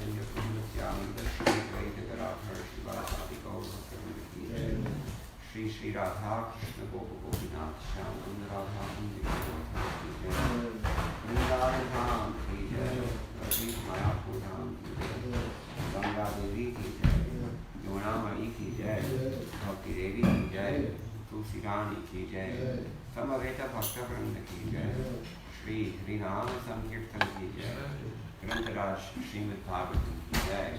Chaitanya Prabhu Nityananda Shri Advaita Gadadhar Srivasadi Gaur Bhaktivinoda Ki Jai Shri Shri Radha Krishna Gopa Gopinath Shyam Sundar Radha Kundi Radha Ki Jai Vrindavan Dham Ki Jai Radhik Mayapur Dham Ki Jai Ganga Devi Ki Jai Yamuna Mani Ki Jai Bhakti Devi Ki Jai Tulsi Rani Ki Jai Samaveta Bhakta Vranda Ki Jai Shri Harinam Sankirtan Ki Jai Grantaraj Shrimad Bhagavatam Ki Jai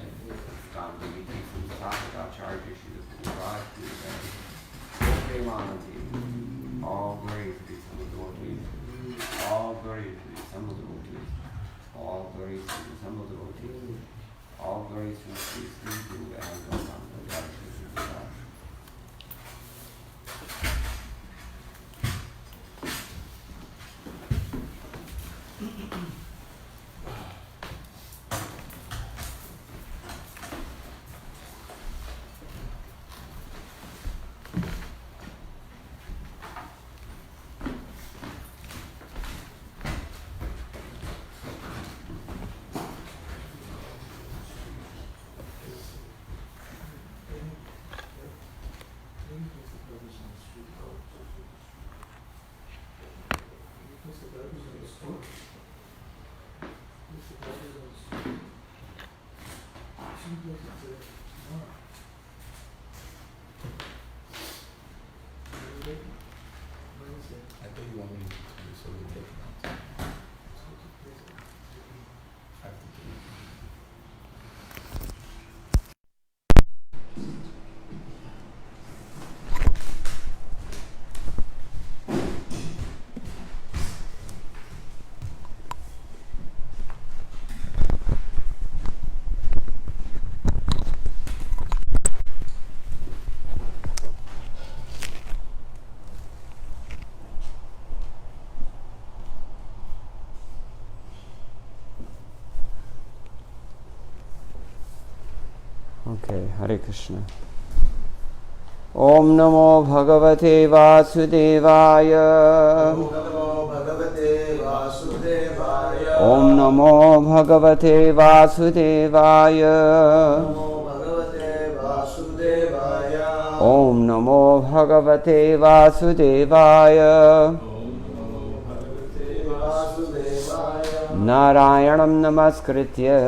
Canto Acharya Shri Prabhupada Ki Jai Premanandi. All glory to the Son of the devotees. All glory to the Son of the devotees. All glory to the Son of the devotees. All glory to the Sri Guru and Gopal. Okay, Hare Krishna. Om Namo Bhagavate Vasudevaya. Om Namo Bhagavate Vasudevaya. Om Namo Bhagavate Vasudevaya. Narayanam Namaskritya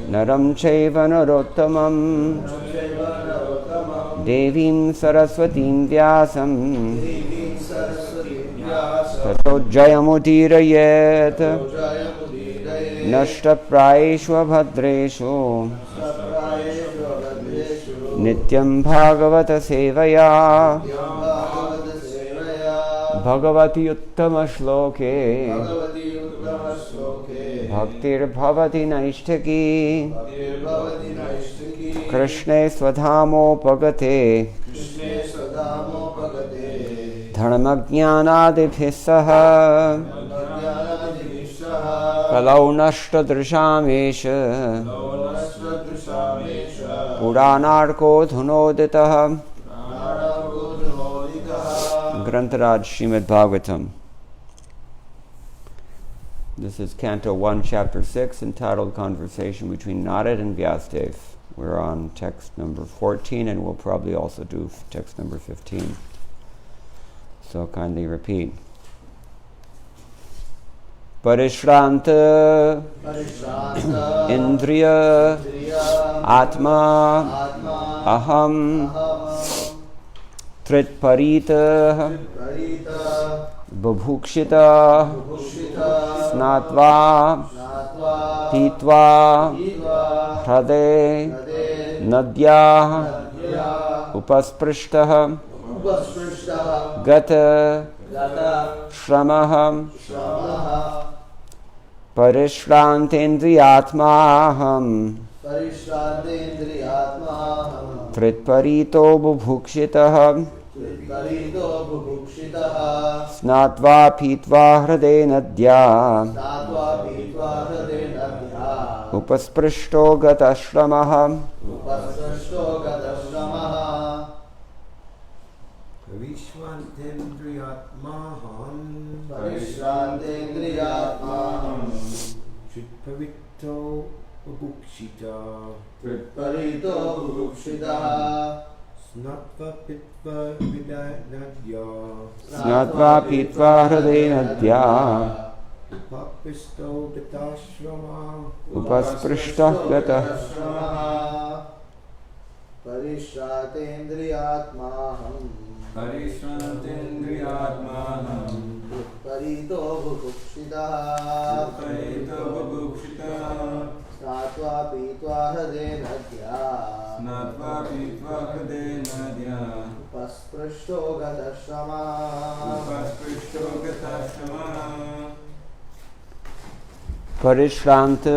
Naram Chaiva Narottamam Devim Saraswatim Vyasam Tato Jayamudirayet Nashtaprayeshva Bhadreshu Nityam Bhagavata Sevaya Bhagavati Uttama Shloke Bhaktir Bhavati Naishtaki Krishne Swadhamo Pagate Dharmajnanadibhisaha Kalau Nashta Drishamesha Puranarko Dhunoditaha Grantaraj Shrimad Bhagavatam. This is Canto 1, Chapter 6, entitled Conversation Between Narad and Vyasadeva. We're on text number 14, and we'll probably also do text number 15. So kindly repeat. Parishranta Indriya Atma Aham Tritparita Bubhukshita Snatva Pitva Hrade Nadya Upasprishtah Gata Shramaham Parishrantendriyatmaham Tritparito Bubhukshitah Snatva Pitva Hrade Nadya Upasprishtho Gatashramah Parishvantendriyatmaham Tritparito Bukshita Snatva Pitva Vidadya Snatva Pitva Hridayanadya Upapisto Gatashrama Upasprishta Gata Parishantendriyatmanam Parito bukshita Snatva pitva hridayanadya Upasprishto gatashrama Parishranta,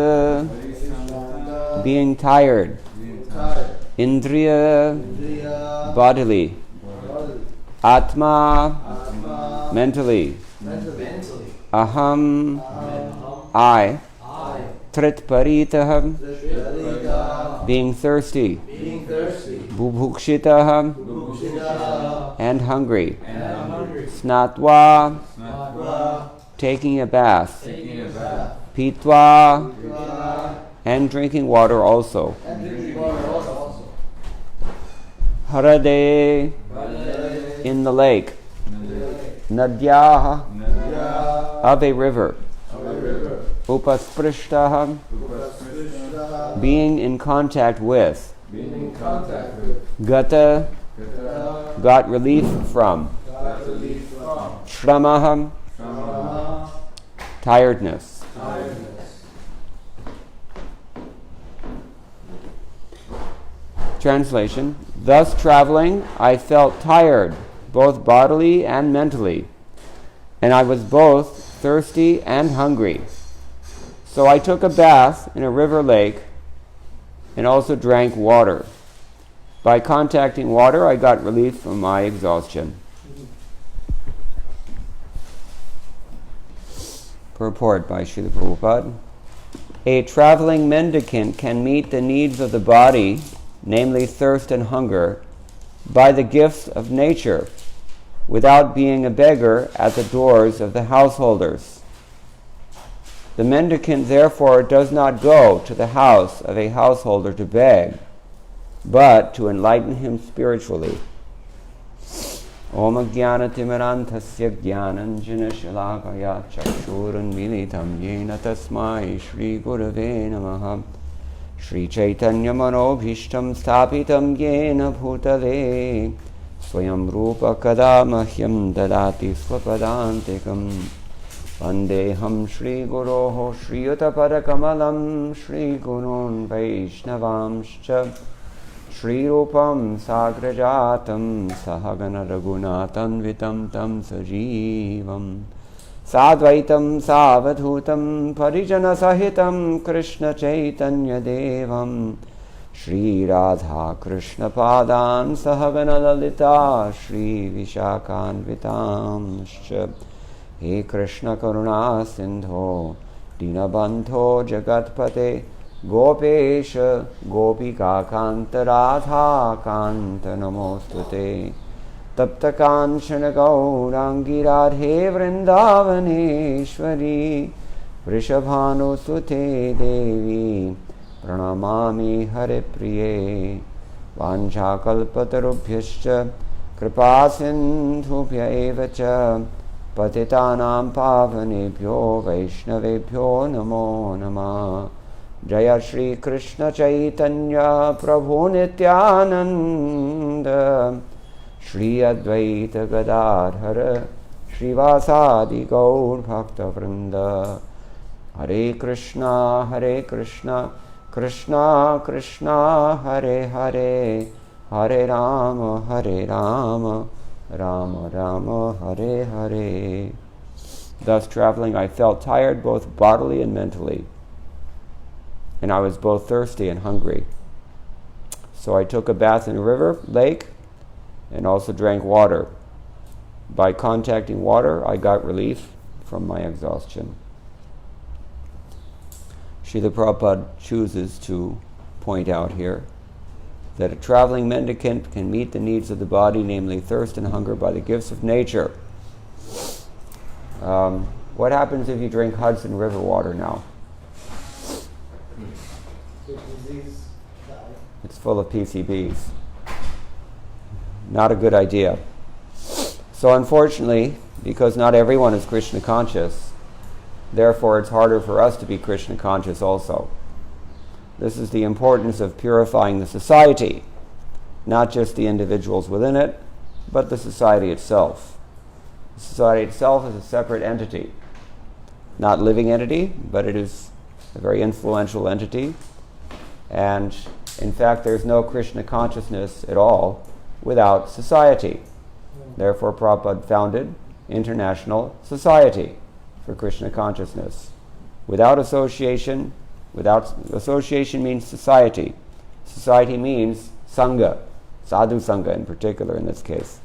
being tired. Indriya, bodily. Atma, mentally. Aham, I. Tritparitah, being thirsty. Bubhukshitah, and hungry. Snatva, taking a bath. Pitva, and drinking water also. Harade, in the lake. Nadyaha, of a river. Upasprishtaha, being in contact with. Gata, got relief from. Shramaham, tiredness. Translation: thus traveling, I felt tired, both bodily and mentally, and I was both thirsty and hungry. So I took a bath in a river lake and also drank water. By contacting water, I got relief from my exhaustion. Purport by Srila Prabhupada. A traveling mendicant can meet the needs of the body, namely thirst and hunger, by the gifts of nature, without being a beggar at the doors of the householders. The mendicant therefore does not go to the house of a householder to beg, but to enlighten him spiritually. Om Jnana Timarantasya Jnananjana Shalakaya Chakshuran Militam Yena Tasmai Shri Gurave Namaha Shri Chaitanya Manobhishtam Sthapitam Yena Bhutale Swayam Rupa Kada Mahyam Dadati Swapadantikam Vandeham Shri Guroho Shri Utapadakamalam Shri Gurun Vaishnavamscha Shri Rupam Sagrajatam Sahagana Raghunathan Tam Sajivam Sadvaitam Savadhutam Parijana Sahitam Krishna Chaitanya Devam Shri Radha Krishna Padan Sahagana Lalita Shri Vishakhanvitamscha He Krishna Karuna Sindho Dinabandho Jagatpate Gopesha Gopika Kanta Radha Kanta Namostute Tapta Kanchana Gaurangi Radhe Vrindavaneshwari Vrishabhanu Sute Devi Pranamami Hare Priye Vanchakalpatarubhyascha Kripa Sindhubhya Evacha Patitanam Pavanebhyo Vaishnavebhyo Namo Namah Jaya Shri Krishna Chaitanya Prabhu Nityananda Shri Advaita Gadadhara Shri Vasadi Gaur Bhakta Vrinda Hare Krishna Krishna Krishna Hare Hare Hare Rama Rama Rama Hare Hare. Thus traveling, I felt tired both bodily and mentally, and I was both thirsty and hungry. So I took a bath in a river, lake, and also drank water. By contacting water, I got relief from my exhaustion. Srila Prabhupada chooses to point out here that a traveling mendicant can meet the needs of the body, namely thirst and hunger, by the gifts of nature. What happens if you drink Hudson River water now? It's full of PCBs. Not a good idea. So unfortunately, because not everyone is Krishna conscious, therefore it's harder for us to be Krishna conscious also. This is the importance of purifying the society, not just the individuals within it, but the society itself. The society itself is a separate entity. Not living entity, but it is a very influential entity. And in fact, there's no Krishna consciousness at all without society. Therefore, Prabhupada founded International Society for Krishna Consciousness. Without association means society. Society means Sangha, Sadhu Sangha in particular in this case.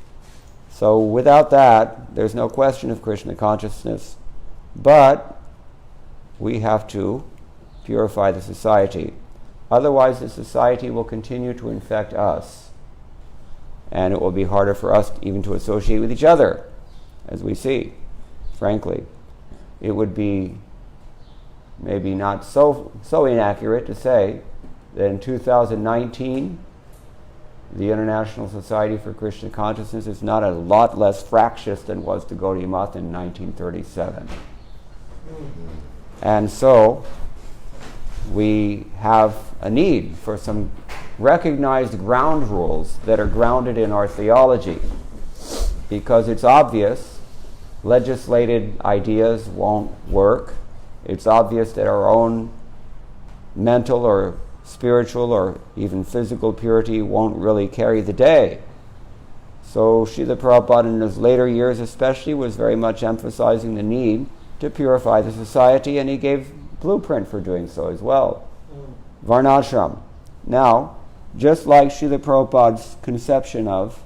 So without that, there's no question of Krishna consciousness. But we have to purify the society. Otherwise, the society will continue to infect us. And it will be harder for us even to associate with each other, as we see, frankly. It would be maybe not so inaccurate to say that in 2019, the International Society for Krishna Consciousness is not a lot less fractious than was the Gaudiya Math in 1937. And so, we have a need for some recognized ground rules that are grounded in our theology. Because it's obvious legislated ideas won't work. It's obvious that our own mental or spiritual or even physical purity won't really carry the day. So Srila Prabhupada in his later years especially was very much emphasizing the need to purify the society, and he gave blueprint for doing so as well. Varnashram. Now, just like Srila Prabhupada's conception of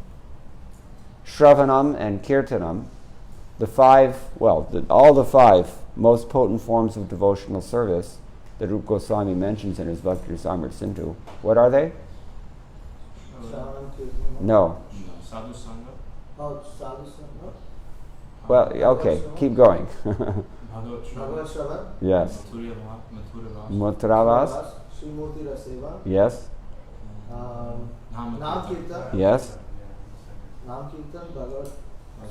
Shravanam and Kirtanam, all the five most potent forms of devotional service that Rupa Goswami mentions in his Bhakti Rasamrita Sindhu, what are they? No. Sadhu Sangha. Oh, Sadhu Sangha. Well, okay, keep going. Bhagavad Shravan. Yes. Mathura Vas. Mutravas. Srimurti Raseva. Yes. Naam Kirtan. Yes. Naam Kirtan, Bhagavad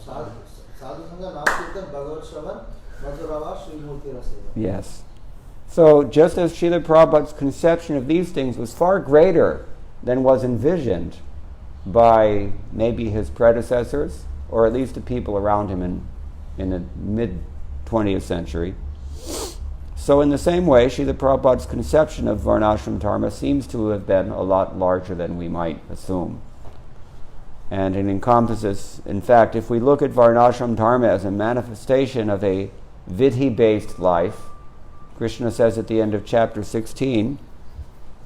Sadhu Sangha, Naam Kirtan, Bhagavad Shravan, Mathura Vas, Srimurti Raseva. Yes. So just as Srila Prabhupada's conception of these things was far greater than was envisioned by maybe his predecessors, or at least the people around him in the mid-20th century, so in the same way, Srila Prabhupada's conception of Varnashram Dharma seems to have been a lot larger than we might assume. And it encompasses, in fact, if we look at Varnashram Dharma as a manifestation of a vidhi-based life, Krishna says at the end of chapter 16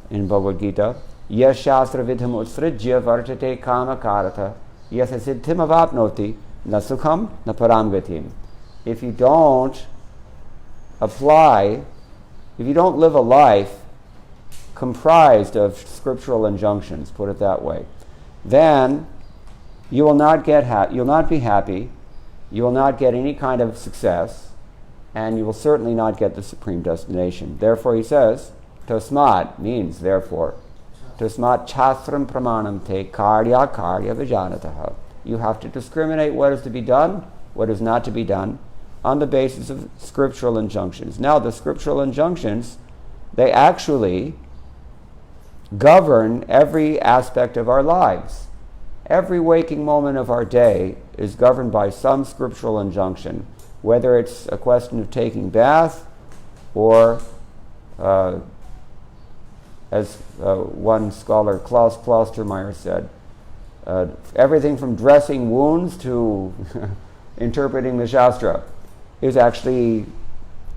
in Bhagavad Gita, Yas shastra vidham utsrijya vartate kama karata yas siddhim avapnoti na sukham na param gatim. If you don't live a life comprised of scriptural injunctions, put it that way, then you will not you'll not be happy, you will not get any kind of success, and you will certainly not get the supreme destination. Therefore, he says, tasmat means therefore. Tasmat chastram pramanam te karya vijanataha. You have to discriminate what is to be done, what is not to be done, on the basis of scriptural injunctions. Now, the scriptural injunctions, they actually govern every aspect of our lives. Every waking moment of our day is governed by some scriptural injunction, whether it's a question of taking bath or, as one scholar, Klaus Klostermeier said, everything from dressing wounds to interpreting the Shastra is actually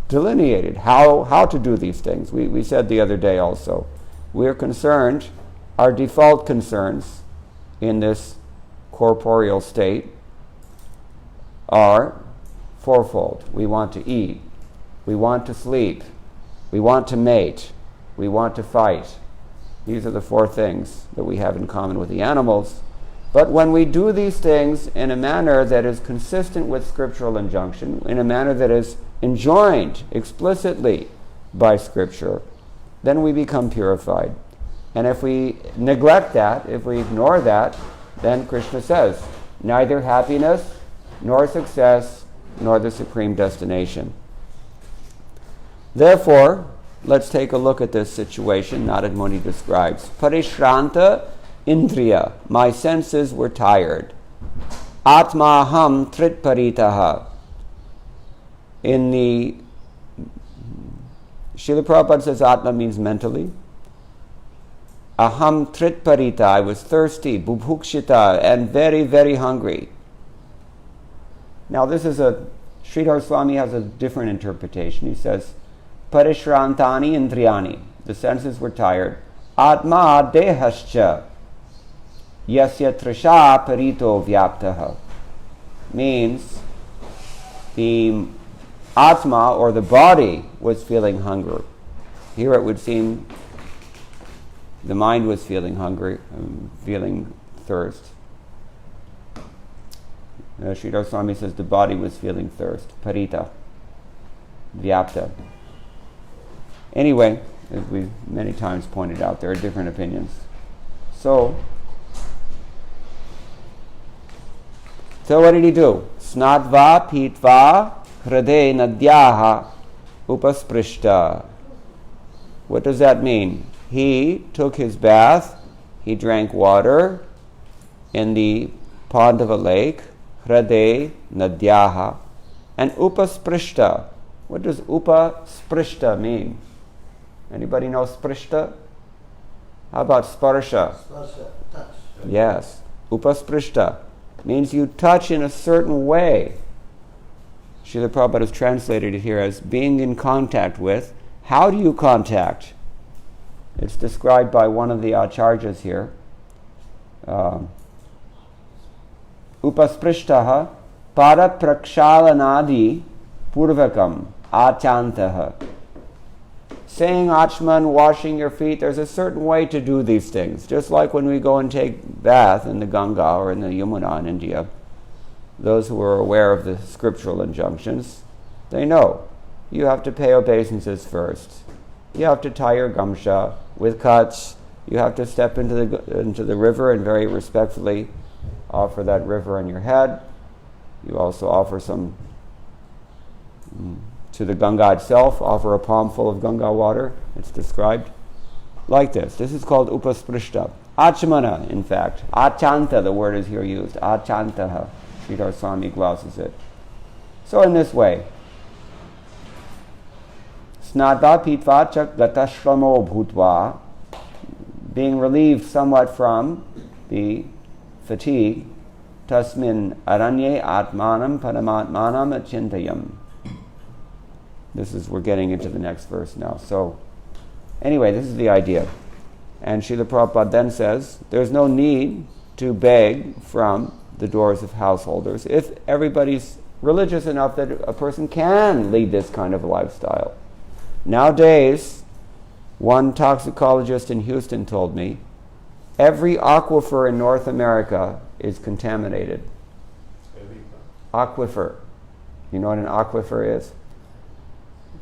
delineated, how to do these things. We said the other day also, we're concerned, our default concerns in this corporeal state are fourfold. We want to eat, we want to sleep, we want to mate, we want to fight. These are the four things that we have in common with the animals. But when we do these things in a manner that is consistent with scriptural injunction, in a manner that is enjoined explicitly by Scripture, then we become purified. And if we neglect that, if we ignore that, then Krishna says, neither happiness, nor success, nor the supreme destination. Therefore, let's take a look at this situation Narad Muni describes. Parishranta indriya, my senses were tired. Atmaham tritparitaha. In the Srila Prabhupada says Atma means mentally. Aham tritparita, I was thirsty, bubhukshita, and very, very hungry. Now this is Sridhar Swami has a different interpretation. He says, Parishrantani indriyani, the senses were tired. Atma dehascha, yasya trisha parito vyaptaha. Means the Atma, or the body, was feeling hunger. Here it would seem the mind was feeling hungry, feeling thirst. Sridhar Swami says the body was feeling thirst. Parita. Vyapta. Anyway, as we many times pointed out, there are different opinions. So what did he do? Snadva pitva hrade nadyaha upasprishta. What does that mean? He took his bath, he drank water in the pond of a lake, hrade nadyaha, and upasprishta. What does upasprishta mean? Anybody know sprishta? How about sparsha? Sparsha, touch. Yes. Upasprishta means you touch in a certain way. Srila Prabhupada has translated it here as being in contact with. How do you contact? It's described by one of the acharyas here. Upasprishtaha para prakshalanadi purvakam achantaha. Saying Achman, washing your feet, there's a certain way to do these things. Just like when we go and take bath in the Ganga or in the Yamuna in India, those who are aware of the scriptural injunctions, they know you have to pay obeisances first. You have to tie your gamsha with cuts. You have to step into the river and very respectfully offer that river on your head. You also offer some to the Ganga itself, offer a palm full of Ganga water. It's described like this. This is called upasprishta. Achamana, in fact. Achanta, the word is here used. Achantaha. Sridhar Swami glosses it. So in this way, snada pitva chak gatashramo bhutva, being relieved somewhat from the fatigue, tasmin aranye atmanam paramatmanam achintayam. We're getting into the next verse now. So, anyway, this is the idea. And Srila Prabhupada then says, there's no need to beg from the doors of householders if everybody's religious enough that a person can lead this kind of a lifestyle. Nowadays, one toxicologist in Houston told me, every aquifer in North America is contaminated. Aquifer. You know what an aquifer is?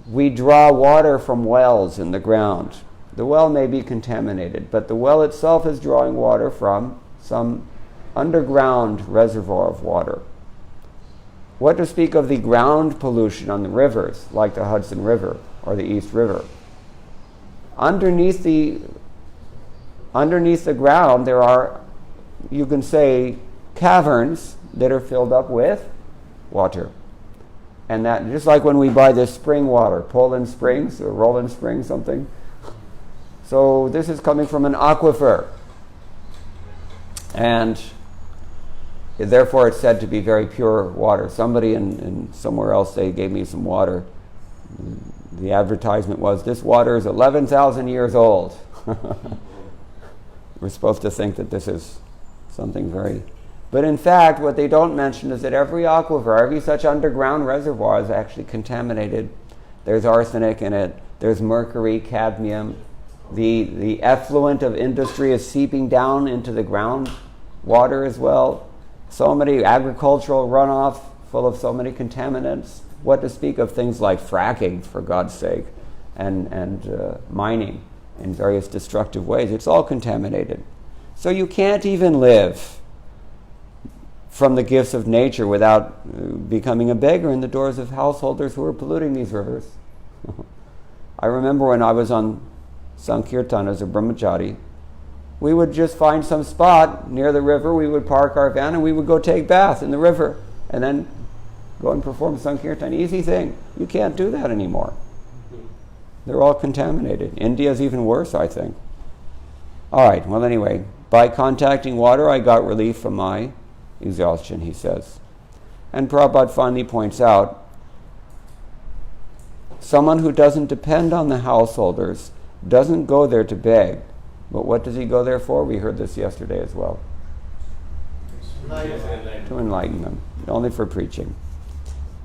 We draw water from wells in the ground. The well may be contaminated, but the well itself is drawing water from some underground reservoir of water. What to speak of the ground pollution on the rivers, like the Hudson River or the East River? Underneath the ground, there are, you can say, caverns that are filled up with water. And that, just like when we buy this spring water, Poland Springs or Roland Springs, something. So this is coming from an aquifer. And therefore it's said to be very pure water. Somebody in somewhere else, they gave me some water. The advertisement was, this water is 11,000 years old. We're supposed to think that this is something very... But in fact, what they don't mention is that every aquifer, every such underground reservoir is actually contaminated. There's arsenic in it. There's mercury, cadmium. The effluent of industry is seeping down into the ground water as well. So many agricultural runoff full of so many contaminants. What to speak of things like fracking, for God's sake, and mining. in various destructive ways. It's all contaminated. So you can't even live from the gifts of nature without becoming a beggar in the doors of householders who are polluting these rivers. I remember when I was on Sankirtan as a brahmachari, we would just find some spot near the river, we would park our van and we would go take bath in the river and then go and perform Sankirtan. Easy thing. You can't do that anymore. They're all contaminated. India's even worse, I think. All right, well anyway, by contacting water I got relief from my exhaustion, he says. And Prabhupada finally points out, someone who doesn't depend on the householders doesn't go there to beg. But what does he go there for? We heard this yesterday as well. To enlighten them. Only for preaching.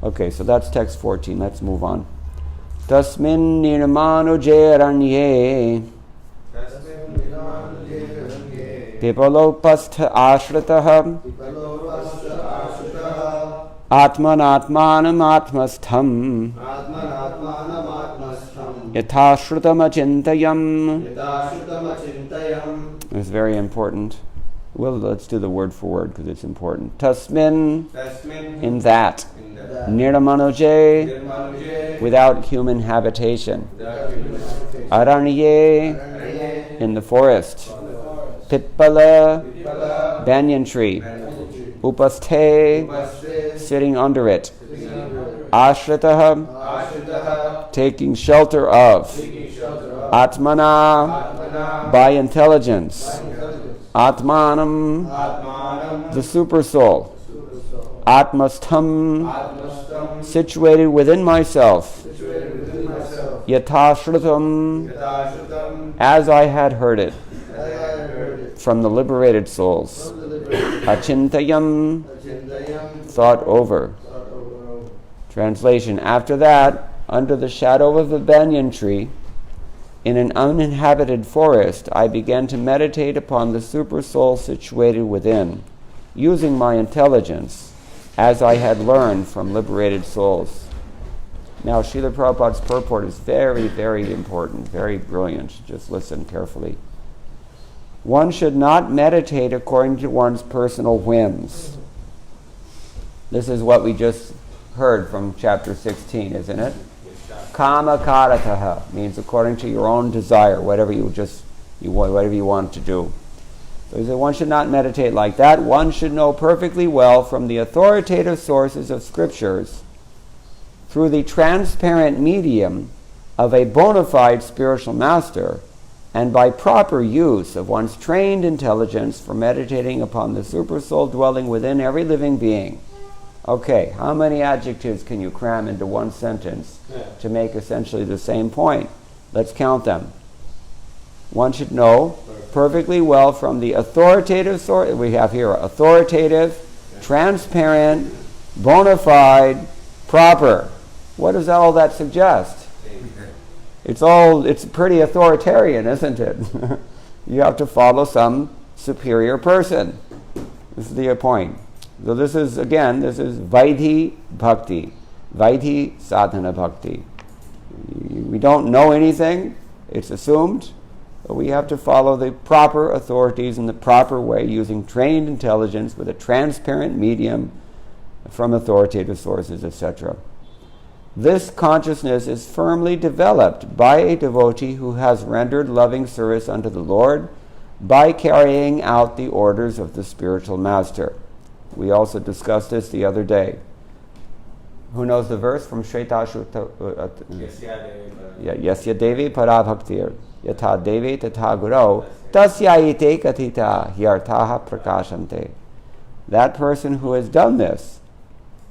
Okay, so that's text 14. Let's move on. Tasmin nirmano jeranye pipalopastha ashritah atmanatmanam atmastham yathashrutam achintayam. It's very important. Well, let's do the word for word because it's important. Tasmin, in that. Niramanoje, without human habitation. Aranye, in the forest. Pitpala, banyan tree. Upasthe, sitting under it. Ashritaha, taking shelter of. Atmana, by intelligence. Atmanam, the super soul. Atmastham, situated within myself. Yatashrutam, as I had heard it. From the liberated souls. Achintayam, thought over. Translation, after that, under the shadow of the banyan tree, in an uninhabited forest, I began to meditate upon the super soul situated within, using my intelligence, as I had learned from liberated souls. Now, Srila Prabhupada's purport is very, very important, very brilliant. Just listen carefully. One should not meditate according to one's personal whims. This is what we just heard from chapter 16, isn't it? Kama karataha means according to your own desire, whatever you want to do. So he said one should not meditate like that. One should know perfectly well from the authoritative sources of scriptures, through the transparent medium of a bona fide spiritual master, and by proper use of one's trained intelligence for meditating upon the super soul dwelling within every living being. Okay, how many adjectives can you cram into one sentence to make essentially the same point? Let's count them. One should know perfectly well from the authoritative source. We have here authoritative, transparent, bona fide, proper. What does all that suggest? It's pretty authoritarian, isn't it? You have to follow some superior person. This is the point. So this is Vaidhi Bhakti. Vaidhi Sadhana Bhakti. We don't know anything, it's assumed, but we have to follow the proper authorities in the proper way, using trained intelligence with a transparent medium from authoritative sources, etc. This consciousness is firmly developed by a devotee who has rendered loving service unto the Lord by carrying out the orders of the spiritual master. We also discussed this the other day. Who knows the verse from Shvetashutta? Yasya Devi Parabhaktir Yatha Devi Tatha Guru Tasyaite Katita Hyartaha Prakashante. That person who has done this,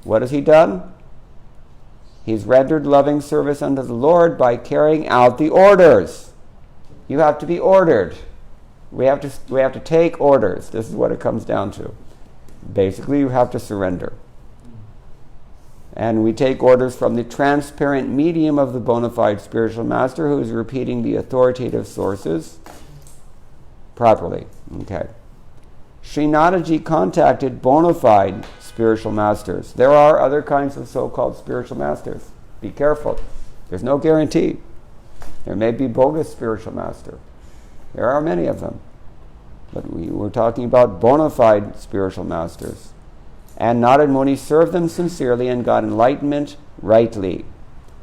what has he done? He's rendered loving service unto the Lord by carrying out the orders. You have to be ordered. We have to take orders. This is what it comes down to. Basically, you have to surrender. And we take orders from the transparent medium of the bona fide spiritual master who is repeating the authoritative sources properly. Okay. Srinadaji contacted bona fide spiritual masters. There are other kinds of so-called spiritual masters. Be careful. There's no guarantee. There may be bogus spiritual master. There are many of them. But we're talking about bona fide spiritual masters. And Narad Muni served them sincerely and got enlightenment rightly.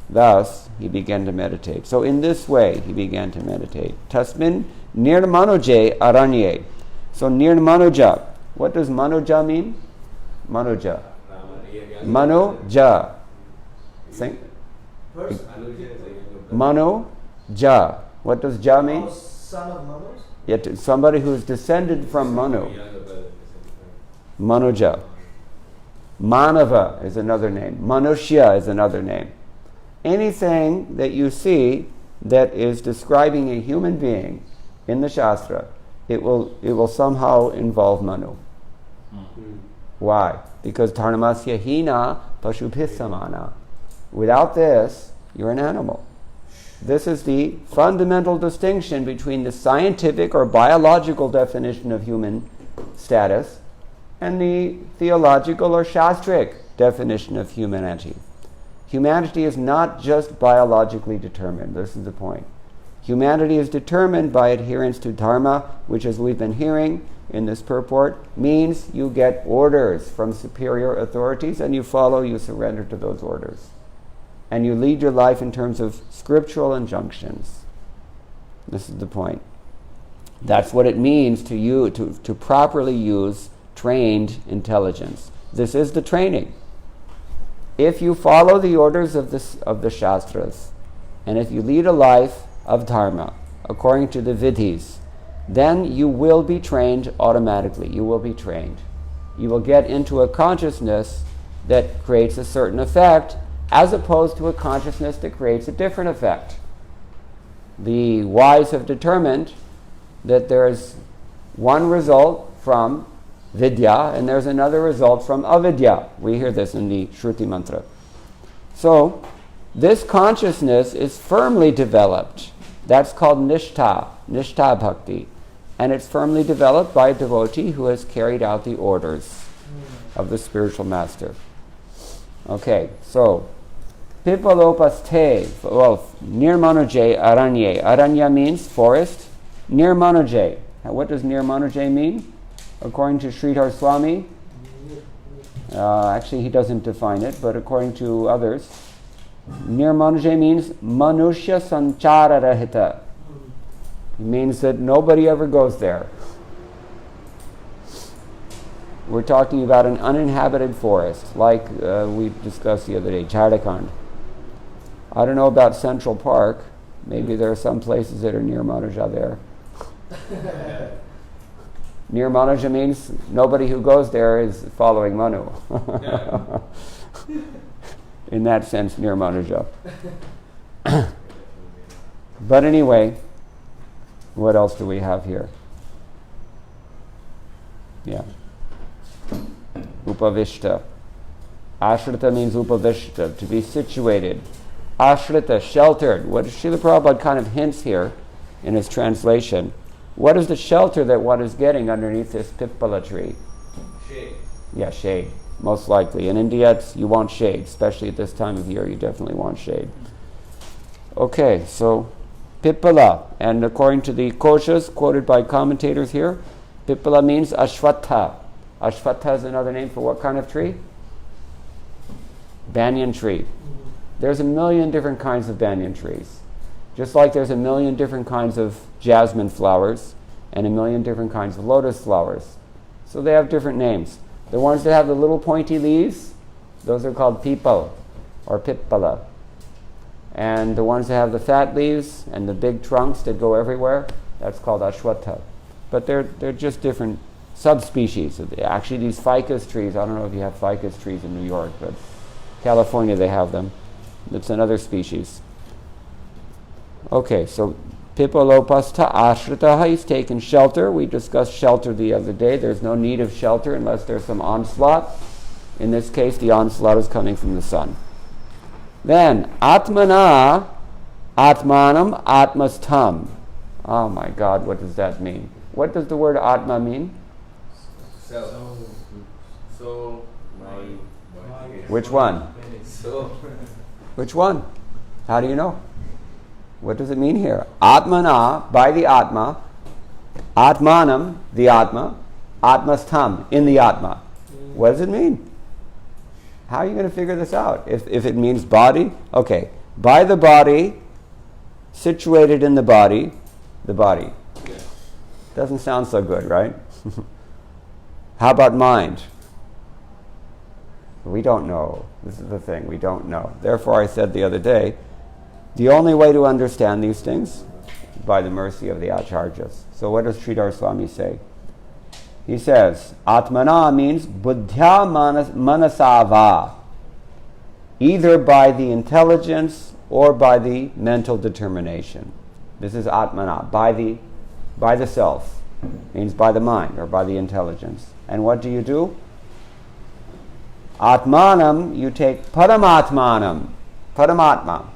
Thus, he began to meditate. So in this way, he began to meditate. Tasmin nirmanoje aranye. So nirmanoja. What does manoja mean? Manoja. Manoja. Think. Manoja. What does ja mean? Son of Manu? Yet somebody who is descended from Manu. Manoja. Manava is another name. Manushya is another name. Anything that you see that is describing a human being in the Shastra, it will somehow involve Manu. Why? Because Dharmasya hina pashubhisamana. Without this, you're an animal. This is the fundamental distinction between the scientific or biological definition of human status and the theological or shastric definition of humanity. Humanity is not just biologically determined. This is the point. Humanity is determined by adherence to dharma, which, as we've been hearing in this purport, means you get orders from superior authorities and you follow, you surrender to those orders. And you lead your life in terms of scriptural injunctions. This is the point. That's what it means to properly use trained intelligence. This is the training. If you follow the orders of the Shastras, and if you lead a life of dharma according to the vidhis, then you will be trained automatically. You will be trained. You will get into a consciousness that creates a certain effect, as opposed to a consciousness that creates a different effect. The wise have determined that there's one result from vidya and there's another result from avidya. We hear this in the Shruti mantra. So, this consciousness is firmly developed. That's called nishtha bhakti. And it's firmly developed by a devotee who has carried out the orders of the spiritual master. Okay, so Pipalopaste, well, nirmanoje aranye. Aranya means forest. Nirmanoje. What does nirmanoje mean? According to Sridhar Swami, actually he doesn't define it, but according to others, nirmanoje means manushya sanchara rahita. It means that nobody ever goes there. We're talking about an uninhabited forest, like we discussed the other day, Jharkhand. I don't know about Central Park. Maybe there are some places that are near Manaja there. Near Manaja means nobody who goes there is following Manu. In that sense, near Manaja. But anyway, what else do we have here? Yeah. Upavishta. Ashrita means upavishta, to be situated. Ashrita, sheltered. What Srila Prabhupada kind of hints here in his translation. What is the shelter that one is getting underneath this pippala tree? Shade. Yeah, shade, most likely. In India, you want shade, especially at this time of year, you definitely want shade. Okay, so pippala, and according to the koshas quoted by commentators here, pippala means ashwatha. Ashwatha is another name for what kind of tree? Banyan tree. There's a million different kinds of banyan trees. Just like there's a million different kinds of jasmine flowers and a million different kinds of lotus flowers. So they have different names. The ones that have the little pointy leaves, those are called pipal or pippala. And the ones that have the fat leaves and the big trunks that go everywhere, that's called ashwatha. But they're just different subspecies. Actually, these ficus trees, I don't know if you have ficus trees in New York, but California they have them. It's another species. Okay, so Pipalopastha Ashritaha, he's taken shelter. We discussed shelter the other day. There's no need of shelter unless there's some onslaught. In this case, the onslaught is coming from the sun. Then, Atmana, Atmanam, Atmastham. Oh my God, what does that mean? What does the word Atma mean? So, Which one? so, Which one? How do you know? What does it mean here? Atmana, by the Atma, Atmanam, the Atma, Atmastham, in the Atma. What does it mean? How are you going to figure this out? If it means body, okay. By the body, situated in the body. Doesn't sound so good, right? How about mind? We don't know. This is the thing, we don't know. Therefore, I said the other day, the only way to understand these things is by the mercy of the Acharyas. So what does Sridhar Swami say? He says, Atmana means buddhya manasava, either by the intelligence or by the mental determination. This is Atmana, by the self, means by the mind or by the intelligence. And what do? Atmanam, you take Paramatmanam, Paramatma.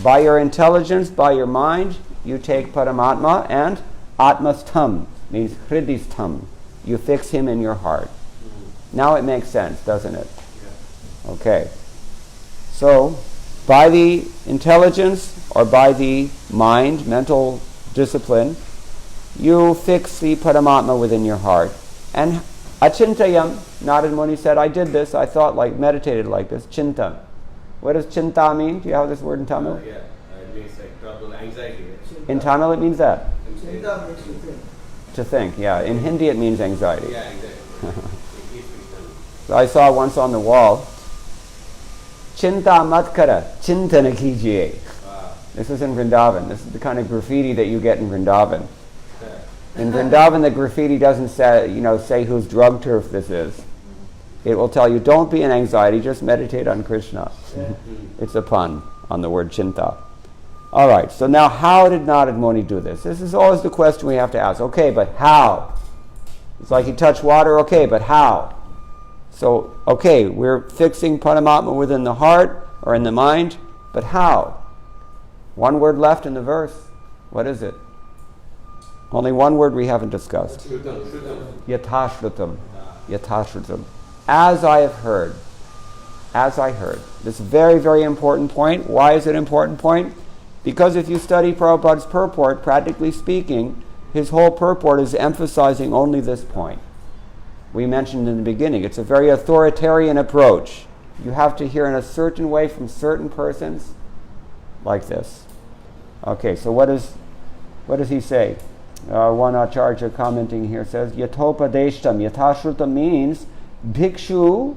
By your intelligence, by your mind, you take Paramatma, and Atmastham means Hridistham. You fix him in your heart. Now it makes sense, doesn't it? Yeah. Okay. So, by the intelligence or by the mind, mental discipline, you fix the Paramatma within your heart. And achintayam, Narad Muni said, I did this, I thought meditated like this, chinta. What does chinta mean? Do you have this word in Tamil? Yeah, it means like trouble, anxiety. Right? In Tamil it means that. Chinta makes you think. To think, yeah. In Hindi it means anxiety. Yeah, exactly. It keeps me stunned. So I saw once on the wall, Chinta mat kara, chintana kijiye. This is in Vrindavan. This is the kind of graffiti that you get in Vrindavan. In Vrindavan, the graffiti doesn't say whose drug turf this is. It will tell you, don't be in anxiety, just meditate on Krishna. It's a pun on the word chinta. All right, so now how did Narad Muni do this? This is always the question we have to ask. Okay, but how? It's like he touched water, okay, but how? So, okay, we're fixing Paramatma within the heart or in the mind, but how? One word left in the verse. What is it? Only one word we haven't discussed. Yatashrutam. Yatashrutam. As I have heard. As I heard. This is a very, very important point. Why is it an important point? Because if you study Prabhupada's purport, practically speaking, his whole purport is emphasizing only this point. We mentioned in the beginning, it's a very authoritarian approach. You have to hear in a certain way from certain persons, like this. Okay, so what does he say? One Acharya commenting here says, Yathopadeshtam. Yatashrutam means Bhikshu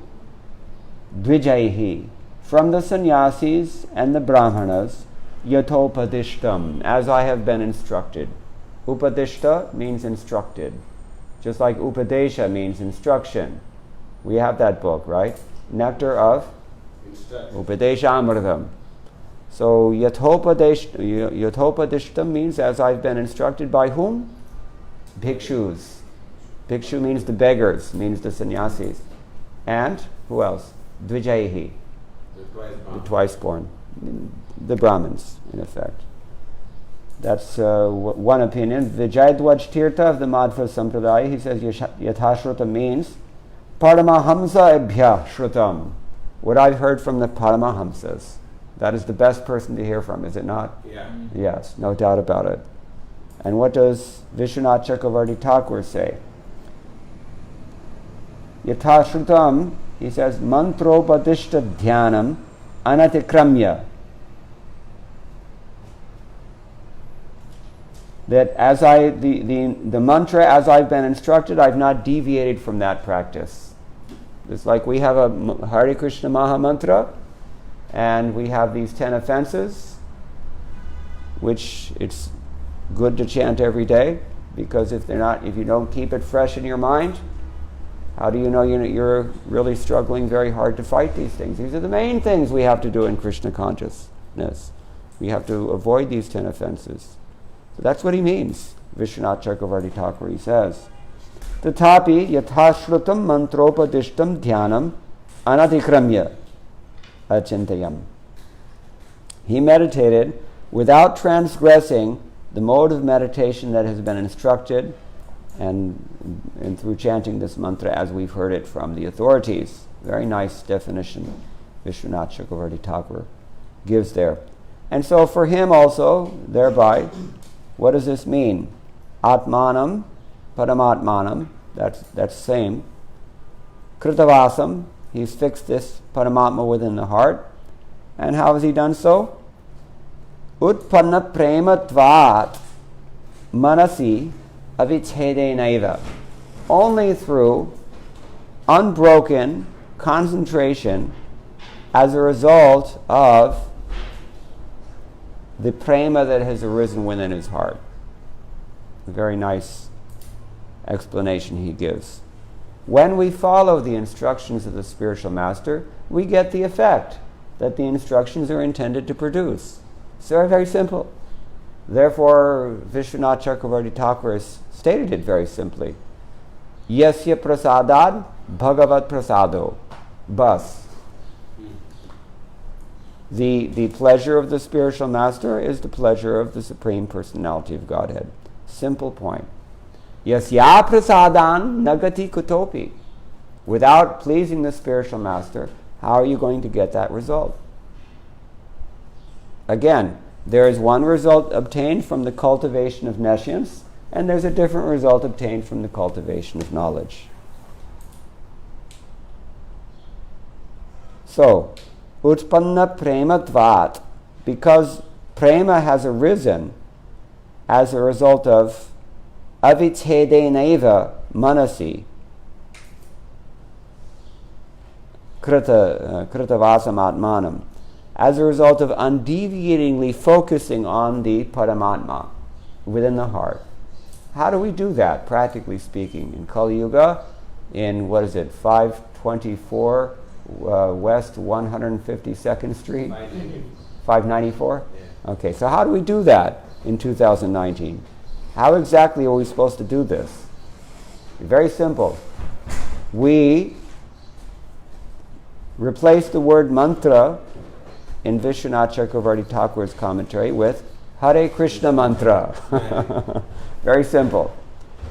Dvijaihi. From the sannyasis and the brahmanas, Yathopadishtam, as I have been instructed. Upadishta means instructed. Just like Upadesha means instruction. We have that book, right? Nectar of Upadesha Amritam. So Yathopadishtam means as I've been instructed by whom? Bhikshus. Bhikshu means the beggars, means the sannyasis. And who else? Dvijaihi. The twice born. The Brahmins, in effect. That's one opinion. Vijayadwaj Tirtha of the Madhva Sampradaya, he says Yathashruta means Paramahamsa Ebhya Shrutam. What I've heard from the Paramahamsas. That is the best person to hear from, is it not? Yeah. Yes, no doubt about it. And what does Vishwanath Chakravarti Thakur say? Yathashrutam, he says, Mantropadishta Dhyanam Anatikramya. That as the mantra, as I've been instructed, I've not deviated from that practice. It's like we have a Hare Krishna Maha Mantra, and we have these 10 offenses, which it's good to chant every day, because if you don't keep it fresh in your mind, how do you know you're really struggling very hard to fight these things? These are the main things we have to do in Krishna consciousness. We have to avoid these 10 offenses. So that's what he means. Vishwanath Chakravarti Thakur, he says, Tatapi yathashrutam mantropadishtam dhyanam anadikramya achintayam. He meditated without transgressing the mode of meditation that has been instructed and through chanting this mantra as we've heard it from the authorities. Very nice definition Vishwanath Chakravarti Thakur gives there. And so for him also, thereby, what does this mean? Atmanam, Paramatmanam, that's same. Kritavasam, he's fixed this Paramatma within the heart. And how has he done so? Utpanna prema tvat manasi avichhedenaiva. Only through unbroken concentration as a result of the prema that has arisen within his heart. A very nice explanation he gives. When we follow the instructions of the spiritual master, we get the effect that the instructions are intended to produce. It's very, very simple. Therefore, Vishwanath Chakravarti Thakur has stated it very simply. Yasya prasadad bhagavat prasado. Bas. The pleasure of the spiritual master is the pleasure of the Supreme Personality of Godhead. Simple point. Yasya prasadan nagati kutopi. Without pleasing the spiritual master, how are you going to get that result? Again, there is one result obtained from the cultivation of nescience, and there's a different result obtained from the cultivation of knowledge. So, utpanna prema tvat, because prema has arisen as a result of avichhedenaiva manasi, kritavasam atmanam, as a result of undeviatingly focusing on the Paramatma within the heart. How do we do that, practically speaking? In Kali Yuga, in 524 West 152nd Street? 594? Yeah. Okay, so how do we do that in 2019? How exactly are we supposed to do this? Very simple. We replace the word mantra in Vishwanath Chakravarti Thakur's commentary with Hare Krishna mantra. Very simple.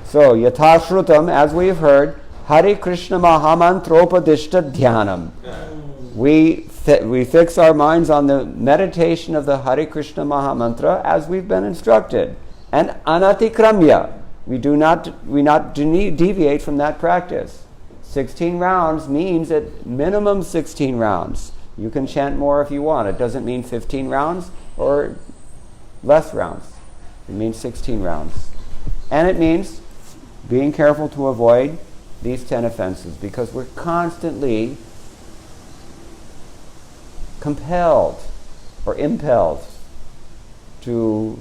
So, yathashrutam, as we have heard, Hare Krishna mahamantropadishta dhyanam. We fix our minds on the meditation of the Hare Krishna Mahamantra as we've been instructed. And anatikramya. We do not deviate from that practice. 16 rounds means at minimum 16 rounds. You can chant more if you want. It doesn't mean 15 rounds or less rounds. It means 16 rounds. And it means being careful to avoid these 10 offenses, because we're constantly compelled or impelled to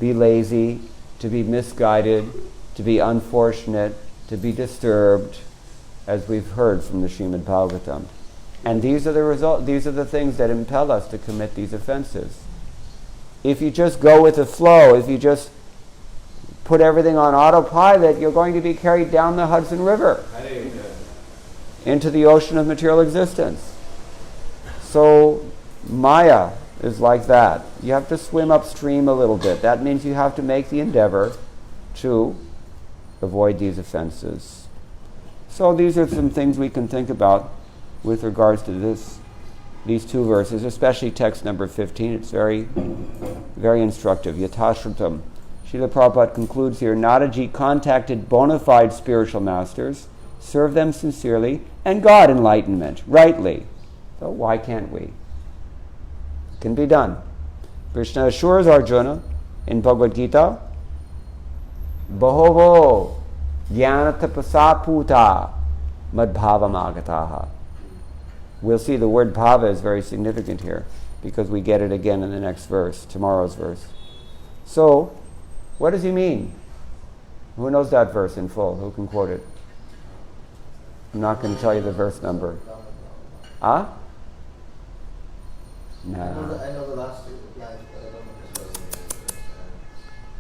be lazy, to be misguided, to be unfortunate, to be disturbed, as we've heard from the Shrimad Bhagavatam. And these are the things that impel us to commit these offenses. If you just go with the flow, if you just put everything on autopilot, you're going to be carried down the Hudson River into the ocean of material existence. So Maya is like that. You have to swim upstream a little bit. That means you have to make the endeavor to avoid these offenses. So these are some things we can think about with regards to these two verses, especially text number 15. It's very, very instructive. Yatashrutam. Srila Prabhupada concludes here, Nadaji contacted bona fide spiritual masters, served them sincerely, and got enlightenment, rightly. So why can't we? It can be done. Krishna assures Arjuna in Bhagavad Gita, Bahovo jnana-tapasa puta madbhavam agataha. We'll see the word bhava is very significant here, because we get it again in the next verse, tomorrow's verse. So, what does he mean? Who knows that verse in full? Who can quote it? I'm not going to tell you the verse number. Ah? No. I know the last line.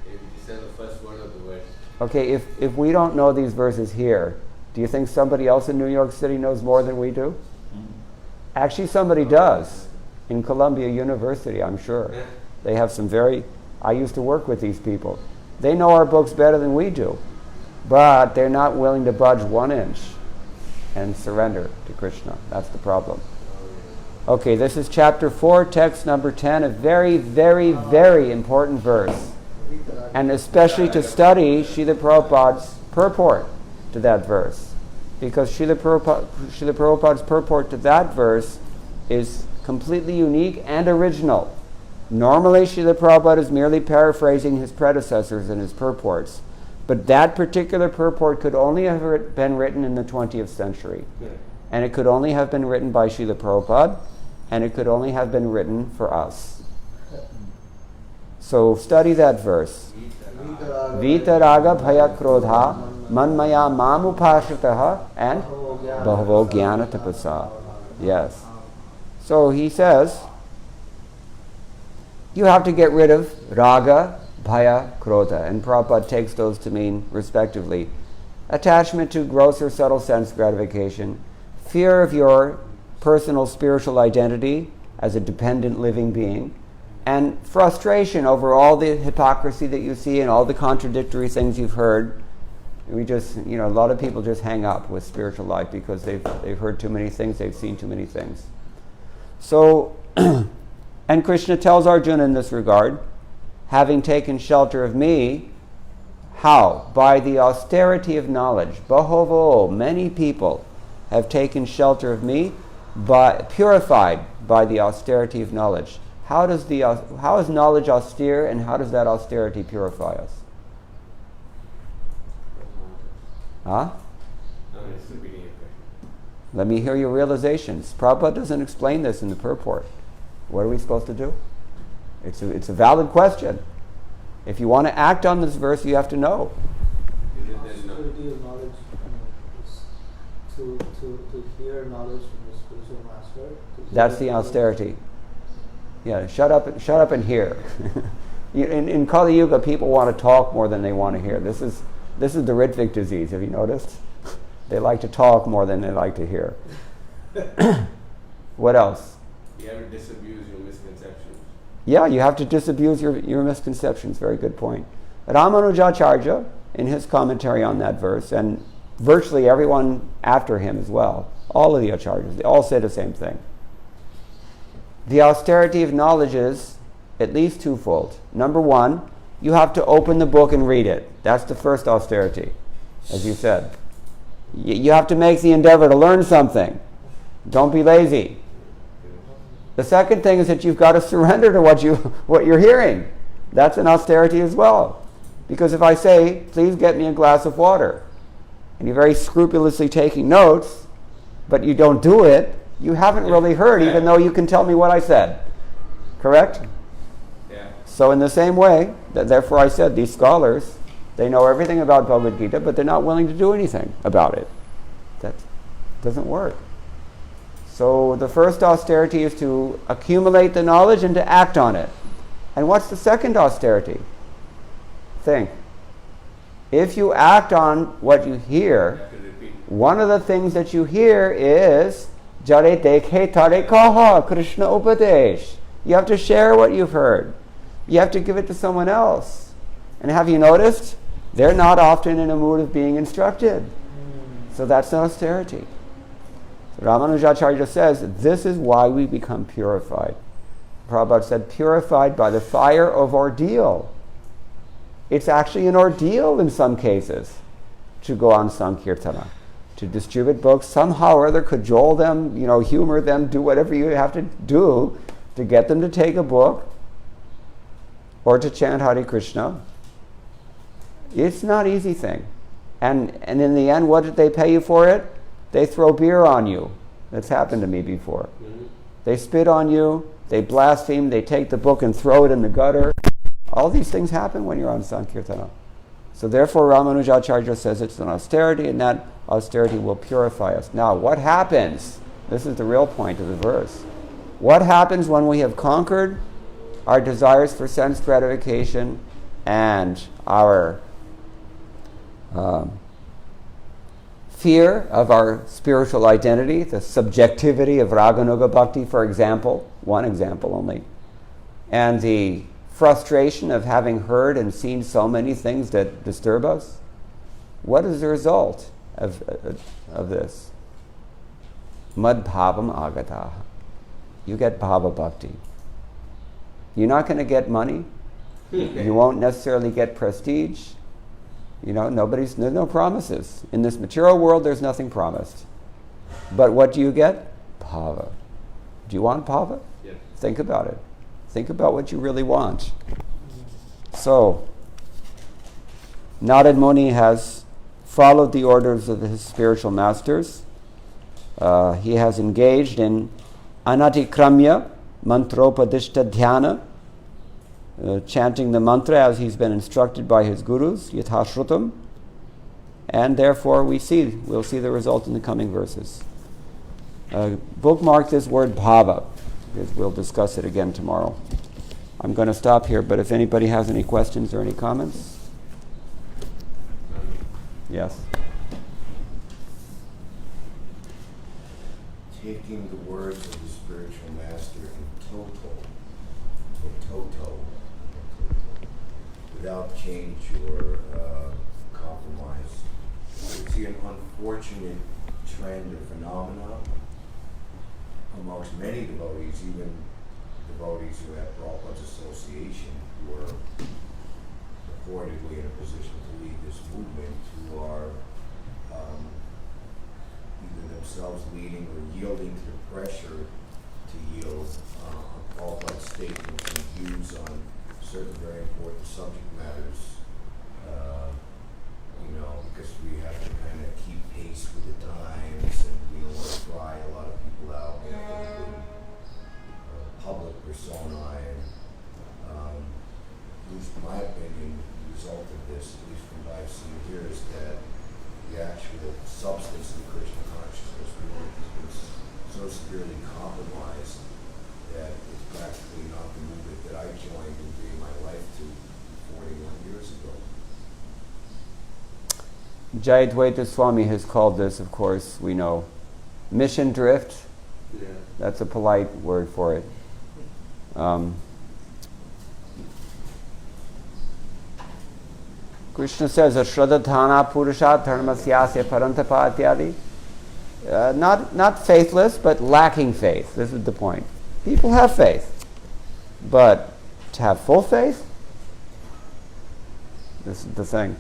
It says the first word of the verse. Okay, if we don't know these verses here, do you think somebody else in New York City knows more than we do? Actually, somebody does. In Columbia University, I'm sure. They have some I used to work with these people. They know our books better than we do, but they're not willing to budge 1 inch and surrender to Krishna. That's the problem. Okay, this is chapter 4, text number 10, a very, very, very important verse. And especially to study Srila Prabhupada's purport to that verse. Because Srila Prabhupada's purport to that verse is completely unique and original. Normally Srila Prabhupada is merely paraphrasing his predecessors in his purports. But that particular purport could only have been written in the 20th century. And it could only have been written by Srila Prabhupada, and it could only have been written for us. So study that verse. Vitaraga bhaya krodha manmaya mamupashitaha and bahavo jnana tapasa. Yes. So he says, you have to get rid of raga, bhaya, krodha. And Prabhupada takes those to mean, respectively, attachment to gross or subtle sense gratification, fear of your personal spiritual identity as a dependent living being, and frustration over all the hypocrisy that you see and all the contradictory things you've heard. We just, a lot of people just hang up with spiritual life because they've heard too many things, they've seen too many things. So, and Krishna tells Arjuna in this regard, having taken shelter of me, how? By the austerity of knowledge. Bahovo, many people have taken shelter of me, purified by the austerity of knowledge. How is knowledge austere, and how does that austerity purify us? Huh? No, it's repeating your question. Let me hear your realizations. Prabhupada doesn't explain this in the purport. What are we supposed to do? It's a valid question. If you want to act on this verse, you have to know. Is it then Austerity of knowledge is to hear knowledge from the spiritual master. That's the austerity. Yeah, shut up and hear. In Kali Yuga, people want to talk more than they want to hear. This is the Ritvik disease. Have you noticed? They like to talk more than they like to hear. What else? you have to disabuse your misconceptions? Yeah, you have to disabuse your misconceptions. Very good point. Ramanujacharya, in his commentary on that verse, and virtually everyone after him as well, all of the acharyas, they all say the same thing. The austerity of knowledge is at least twofold. Number one, you have to open the book and read it. That's the first austerity, as you said. You have to make the endeavor to learn something. Don't be lazy. The second thing is that you've got to surrender to what you're hearing. That's an austerity as well. Because if I say, please get me a glass of water, and you're very scrupulously taking notes, but you don't do it, you haven't really heard, even though you can tell me what I said. Correct? Yeah. So in the same way, therefore I said, these scholars, they know everything about Bhagavad Gita, but they're not willing to do anything about it. That doesn't work. So the first austerity is to accumulate the knowledge and to act on it. And what's the second austerity? Think. If you act on what you hear, You have to repeat. one of the things that you hear is Jare dekhe tare kaha, Krishna Upadesh. You have to share what you've heard. You have to give it to someone else. And have you noticed? They're not often in a mood of being instructed. So that's an austerity. So Ramanujacharya says, this is why we become purified. Prabhupada said, purified by the fire of ordeal. It's actually an ordeal in some cases to go on Sankirtana, to distribute books, somehow or other cajole them, humor them, do whatever you have to do to get them to take a book or to chant Hare Krishna. It's not an easy thing. And in the end, what did they pay you for it? They throw beer on you. That's happened to me before. Mm-hmm. They spit on you, they blaspheme, they take the book and throw it in the gutter. All these things happen when you're on Sankirtana. So therefore Ramanujacharya says it's an austerity, and that austerity will purify us. Now, what happens? This is the real point of the verse. What happens when we have conquered our desires for sense gratification and our fear of our spiritual identity, the subjectivity of Raganuga Bhakti, for example, one example only, and the frustration of having heard and seen so many things that disturb us? What is the result of this? Madbhavam agataha. You get bhava bhakti. You're not going to get money. You won't necessarily get prestige. There's no promises. In this material world, there's nothing promised. But what do you get? Bhava. Do you want bhava? Yes. Think about it. Think about what you really want. So, Narad Muni has followed the orders of his spiritual masters. He has engaged in anatikramya mantropadishta dhyana, chanting the mantra as he's been instructed by his gurus, yathashrutam, and therefore we'll see the result in the coming verses. Bookmark this word bhava, because we'll discuss it again tomorrow. I'm going to stop here, but if anybody has any questions or any comments? Yes? Taking the words of the spiritual master in toto, without change or compromise, we see an unfortunate trend or phenomena amongst many devotees, even devotees who have Prabhupada's association, who are purportedly in a position to lead this movement, who are either themselves leading or yielding to the pressure to yield on Prabhupada's statements and views on certain very important subject matters, because we have to kind of keep pace with the times and we don't want to fry a lot of people out. We have to have a good public persona, and at least in my opinion, the result of this, at least from what I've seen here, is that the actual substance of Krishna consciousness movement has been so severely compromised that it's practically not the movement that I joined and gave my life to 41 years ago. Jayadvaita Swami has called this, of course, we know, mission drift. Yeah. That's a polite word for it. Krishna says, Ashradadhana Purusha Dharmasyasya Parantapa Ityadi. Not faithless, but lacking faith. This is the point. People have faith. But to have full faith, this is the thing.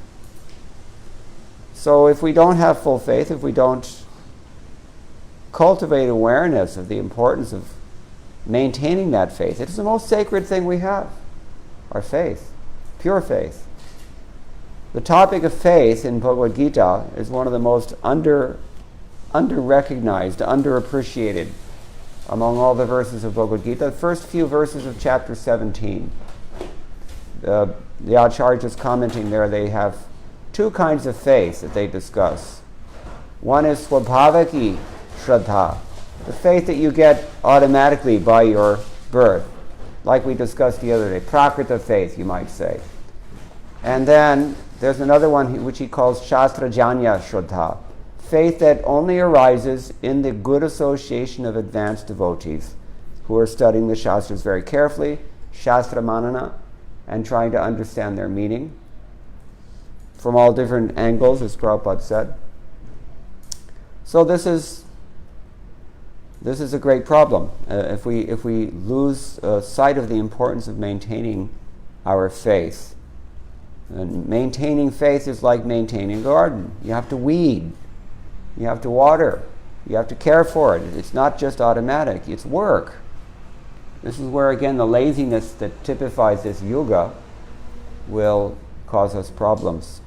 So if we don't have full faith, if we don't cultivate awareness of the importance of maintaining that faith, it's the most sacred thing we have. Our faith. Pure faith. The topic of faith in Bhagavad Gita is one of the most under-recognized, underappreciated among all the verses of Bhagavad Gita. The first few verses of chapter 17. The Acharyas commenting there, they have two kinds of faith that they discuss. One is swabhavaki shraddha, the faith that you get automatically by your birth, like we discussed the other day, prakrita faith, you might say. And then there's another one which he calls shastrajanya shraddha, faith that only arises in the good association of advanced devotees who are studying the Shastras very carefully, Shastra Manana, and trying to understand their meaning from all different angles, as Prabhupada said. So this is a great problem. If we lose sight of the importance of maintaining our faith. And maintaining faith is like maintaining a garden. You have to weed. You have to water. You have to care for it. It's not just automatic. It's work. This is where, again, the laziness that typifies this yuga will cause us problems.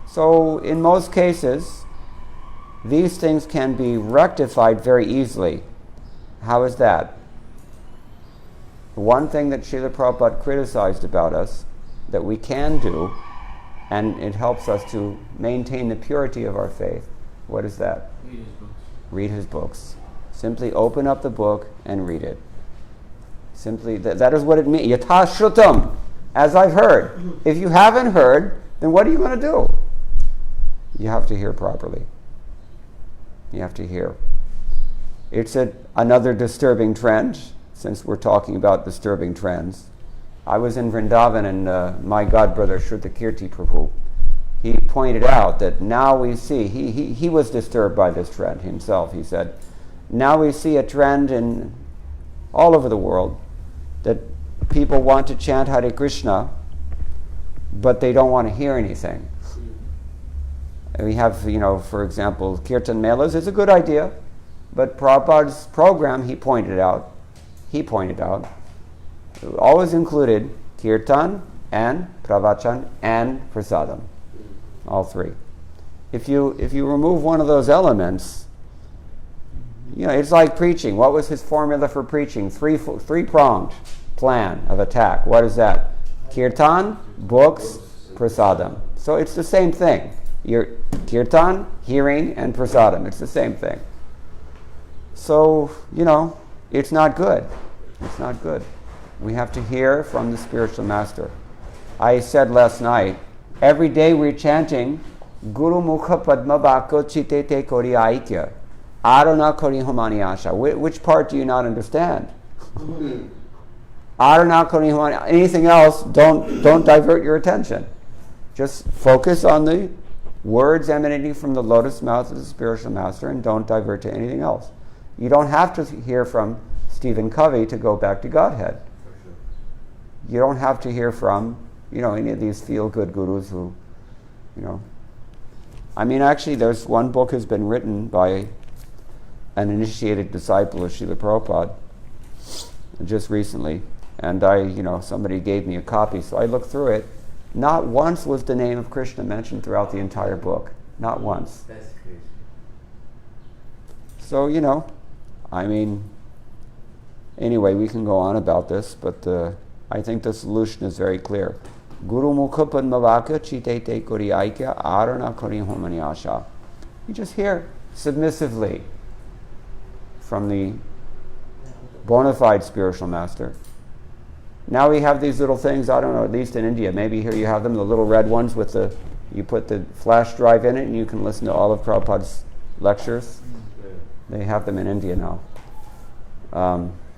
So, in most cases, these things can be rectified very easily. How is that? One thing that Srila Prabhupada criticized about us that we can do, and it helps us to maintain the purity of our faith. What is that? Read his books. Read his books. Simply open up the book and read it. Simply, that is what it means. Yatha shrutam, as I've heard. If you haven't heard, then what are you going to do? You have to hear properly. You have to hear. It's another disturbing trend, since we're talking about disturbing trends. I was in Vrindavan and my godbrother Shrutakirti Prabhu, he pointed out that now we see, he was disturbed by this trend himself. He said, now we see a trend in all over the world that people want to chant Hare Krishna, but they don't want to hear anything. We have, for example, Kirtan Melas is a good idea, but Prabhupada's program, he pointed out, always included Kirtan and Pravachan and Prasadam, all three. If you remove one of those elements, it's like preaching. What was his formula for preaching? Three-pronged plan of attack. What is that? Kirtan, books, Prasadam. So it's the same thing. Your Kirtan, hearing, and Prasadam. It's the same thing. So, it's not good. It's not good. We have to hear from the spiritual master. I said last night, every day we're chanting Guru Mukha Padma Bhakko Chite Te Kori Aikya. Arana Kori Homani Asha. Which part do you not understand? Arana Kori Homani. Anything else, don't divert your attention. Just focus on the words emanating from the lotus mouth of the spiritual master and don't divert to anything else. You don't have to hear from Stephen Covey to go back to Godhead. You don't have to hear from, any of these feel-good gurus who, actually there's one book has been written by an initiated disciple of Srila Prabhupada just recently, and somebody gave me a copy, so I looked through it. Not once was the name of Krishna mentioned throughout the entire book. Not once. That's crazy. So, anyway, we can go on about this, but I think the solution is very clear. Guru Mukha Padmavaka Chite Te Kori Aikya Arana Kori Homani Asha. You just hear submissively from the bona fide spiritual master. Now we have these little things, I don't know, at least in India, maybe here you have them, the little red ones with you put the flash drive in it and you can listen to all of Prabhupada's lectures. They have them in India now.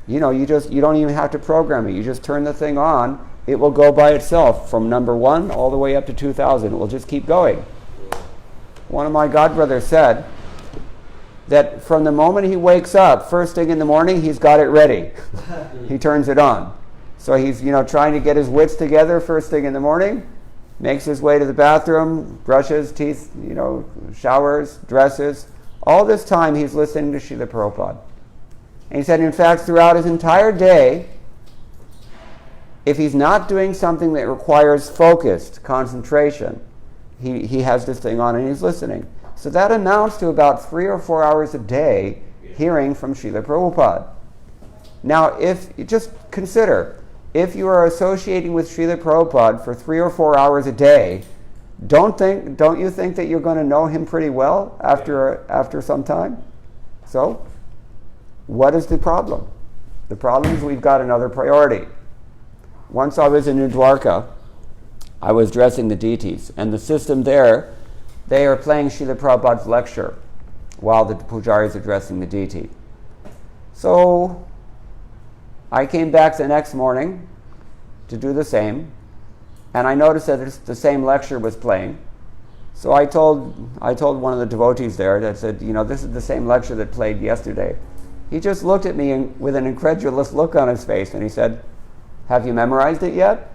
You don't even have to program it. You just turn the thing on, it will go by itself from number 1 all the way up to 2000. It will just keep going. One of my godbrothers said that from the moment he wakes up, first thing in the morning, he's got it ready. He turns it on. So he's, trying to get his wits together first thing in the morning, makes his way to the bathroom, brushes teeth, showers, dresses. All this time he's listening to Srila Prabhupada. And he said, in fact, throughout his entire day, if he's not doing something that requires focused concentration, he has this thing on and he's listening. So that amounts to about 3 or 4 hours a day hearing from Srila Prabhupada. Now, if you just consider, if you are associating with Srila Prabhupada for 3 or 4 hours a day, don't you think that you're going to know him pretty well after some time? So, what is the problem? The problem is we've got another priority. Once I was in New Dwarka, I was dressing the deities, and the system there, they are playing Srila Prabhupada's lecture while the pujari is addressing the deity. So, I came back the next morning to do the same, and I noticed that the same lecture was playing. So I told one of the devotees there that said, this is the same lecture that played yesterday. He just looked at me with an incredulous look on his face, and he said, "Have you memorized it yet?"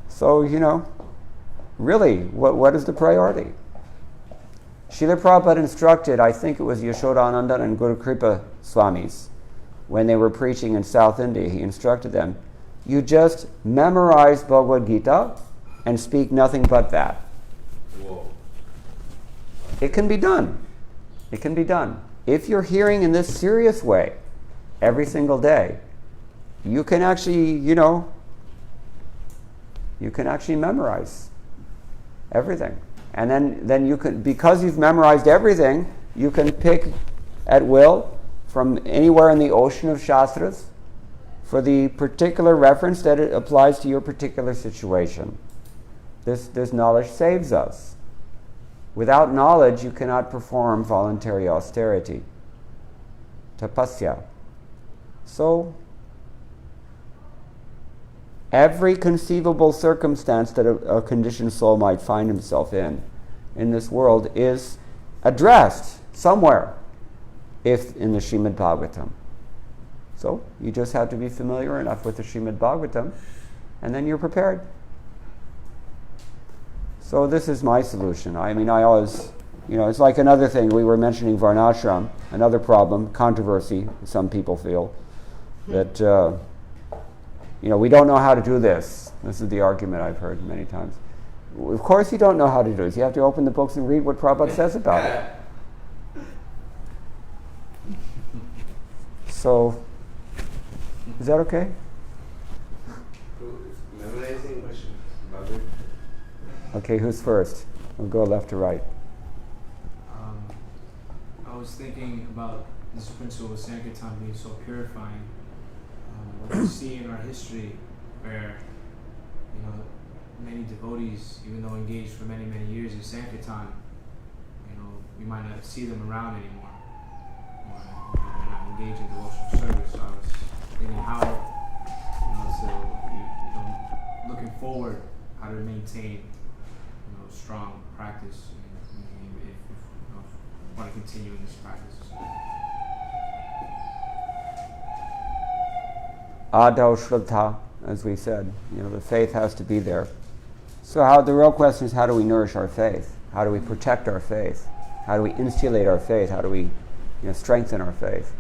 So, really, what is the priority? Srila Prabhupada instructed, I think it was Yashodananda and Guru Kripa Swamis, when they were preaching in South India, he instructed them, you just memorize Bhagavad Gita and speak nothing but that. Whoa. It can be done. It can be done. If you're hearing in this serious way every single day, you can actually, you can actually memorize everything. And then you can, because you've memorized everything, you can pick at will from anywhere in the ocean of Shastras for the particular reference that it applies to your particular situation. This knowledge saves us. Without knowledge, you cannot perform voluntary austerity. Tapasya. So, every conceivable circumstance that a conditioned soul might find himself in this world is addressed somewhere, if in the Shrimad Bhagavatam. So you just have to be familiar enough with the Shrimad Bhagavatam, and then you're prepared. So this is my solution. I mean, I always, it's like another thing. We were mentioning Varnashram, another problem, controversy, some people feel, that, we don't know how to do this. This is the argument I've heard many times. Of course you don't know how to do this. You have to open the books and read what Prabhupada says about it. So, is that okay? Memorizing question. Bhagavad. Okay, who's first? We'll go left to right. I was thinking about this principle of Sankirtan being so purifying. What we see in our history where, many devotees, even though engaged for many, many years in Sankirtan, we might not see them around anymore. Or they're not engaged in devotional service. So I was thinking how, looking forward, how to maintain, strong practice, if we want to continue in this practice. Adau Shraddha, as we said, the faith has to be there. So the real question is, how do we nourish our faith? How do we protect our faith? How do we insulate our faith? How do we strengthen our faith?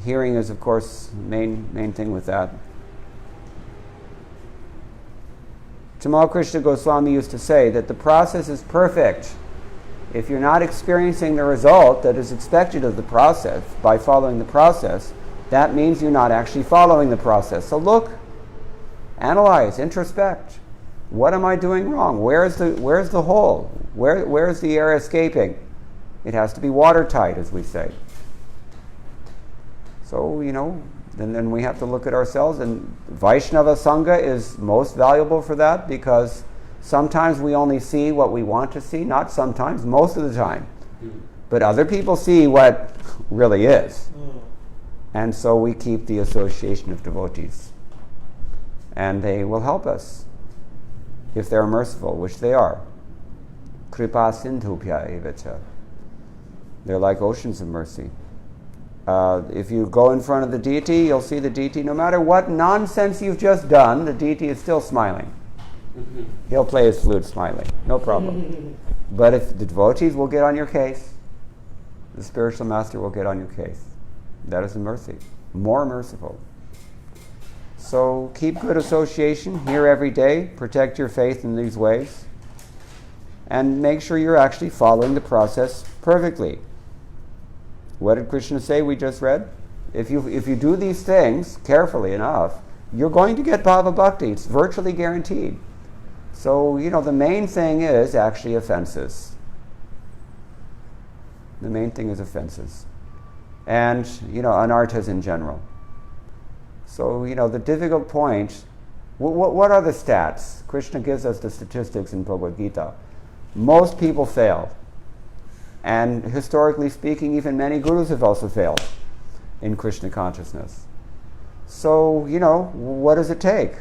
Hearing is, of course, the main thing with that. Tamal Krishna Goswami used to say that the process is perfect. If you're not experiencing the result that is expected of the process by following the process, that means you're not actually following the process. So look, analyze, introspect. What am I doing wrong? Where's the hole? Where's the air escaping? It has to be watertight, as we say. So, then we have to look at ourselves, and Vaishnava Sangha is most valuable for that, because sometimes we only see what we want to see, not sometimes, most of the time. But other people see what really is. And so we keep the association of devotees. And they will help us if they're merciful, which they are. Kripa sindhubhya evacha. They're like oceans of mercy. If you go in front of the deity, you'll see the deity. No matter what nonsense you've just done, the deity is still smiling. He'll play his flute smiling, no problem. But if the devotees will get on your case, the spiritual master will get on your case. That is a mercy, more merciful. So keep good association, hear every day, protect your faith in these ways, and make sure you're actually following the process perfectly. What did Krishna say we just read? If you do these things carefully enough, you're going to get Bhava Bhakti. It's virtually guaranteed. So, the main thing is actually offenses. The main thing is offenses. And, anarthas in general. So, the difficult point, what are the stats? Krishna gives us the statistics in Bhagavad Gita. Most people fail. And historically speaking, even many gurus have also failed in Krishna consciousness. So, what does it take?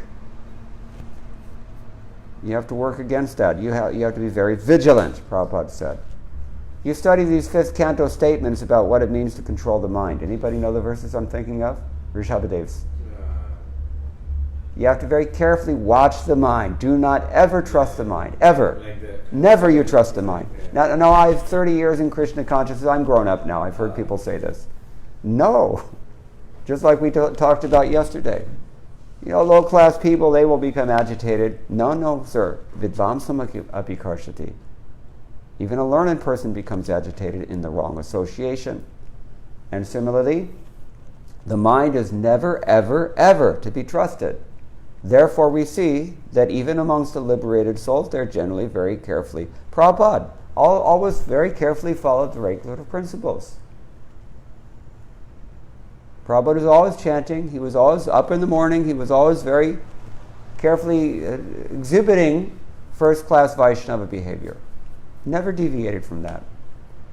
You have to work against that. You have to be very vigilant, Prabhupada said. You study these fifth canto statements about what it means to control the mind. Anybody know the verses I'm thinking of? Rishabhadev's. You have to very carefully watch the mind. Do not ever trust the mind. Ever. Like that. Never you trust the mind. Now, I have 30 years in Krishna consciousness. I'm grown up now. I've heard people say this. No. Just like we talked about yesterday. Low-class people, they will become agitated. No, sir. Vidvamsam api karshati. Even a learned person becomes agitated in the wrong association. And similarly, the mind is never, ever, ever to be trusted. Therefore, we see that even amongst the liberated souls, they're generally very carefully. Prabhupada always very carefully followed the regulative principles. Prabhupada was always chanting. He was always up in the morning. He was always very carefully exhibiting first-class Vaishnava behavior. Never deviated from that.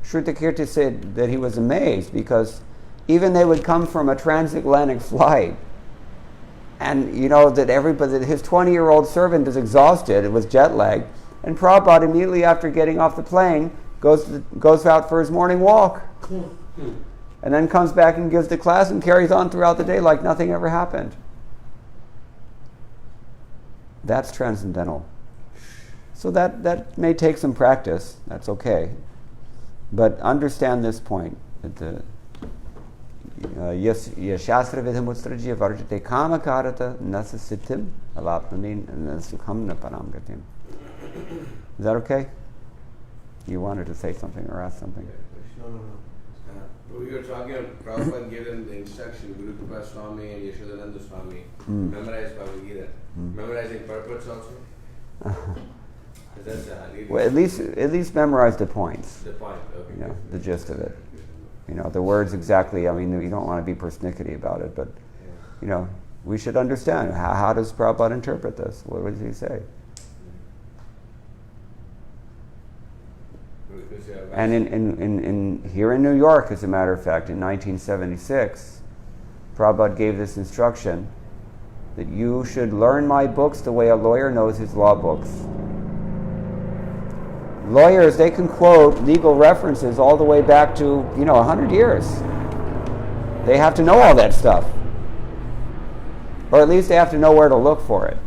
Shrutakirti said that he was amazed because even they would come from a transatlantic flight, and that his 20-year-old servant is exhausted, it was jet lag, and Prabhupada immediately after getting off the plane goes out for his morning walk, and then comes back and gives the class and carries on throughout the day like nothing ever happened. That's transcendental. So that may take some practice. That's okay. But understand this point, that the Yashastra vidhamustrajya varjate kamakarata nasasitim alapnani nasukham naparam gatim. Is that okay? You wanted to say something or ask something? No. We were talking about Prabhupada given the instruction, Guru Kripa Swami and Yashodananda Swami, memorize Bhagavad Gita. Memorizing purports also? Well, at least memorize the points. The point, okay. The gist of it. The words exactly. I mean, you don't want to be persnickety about it, but we should understand how does Prabhupada interpret this? What does he say? And in here in New York, as a matter of fact, in 1976, Prabhupada gave this instruction that you should learn my books the way a lawyer knows his law books. Lawyers, they can quote legal references all the way back to, 100 years. They have to know all that stuff. Or at least they have to know where to look for it.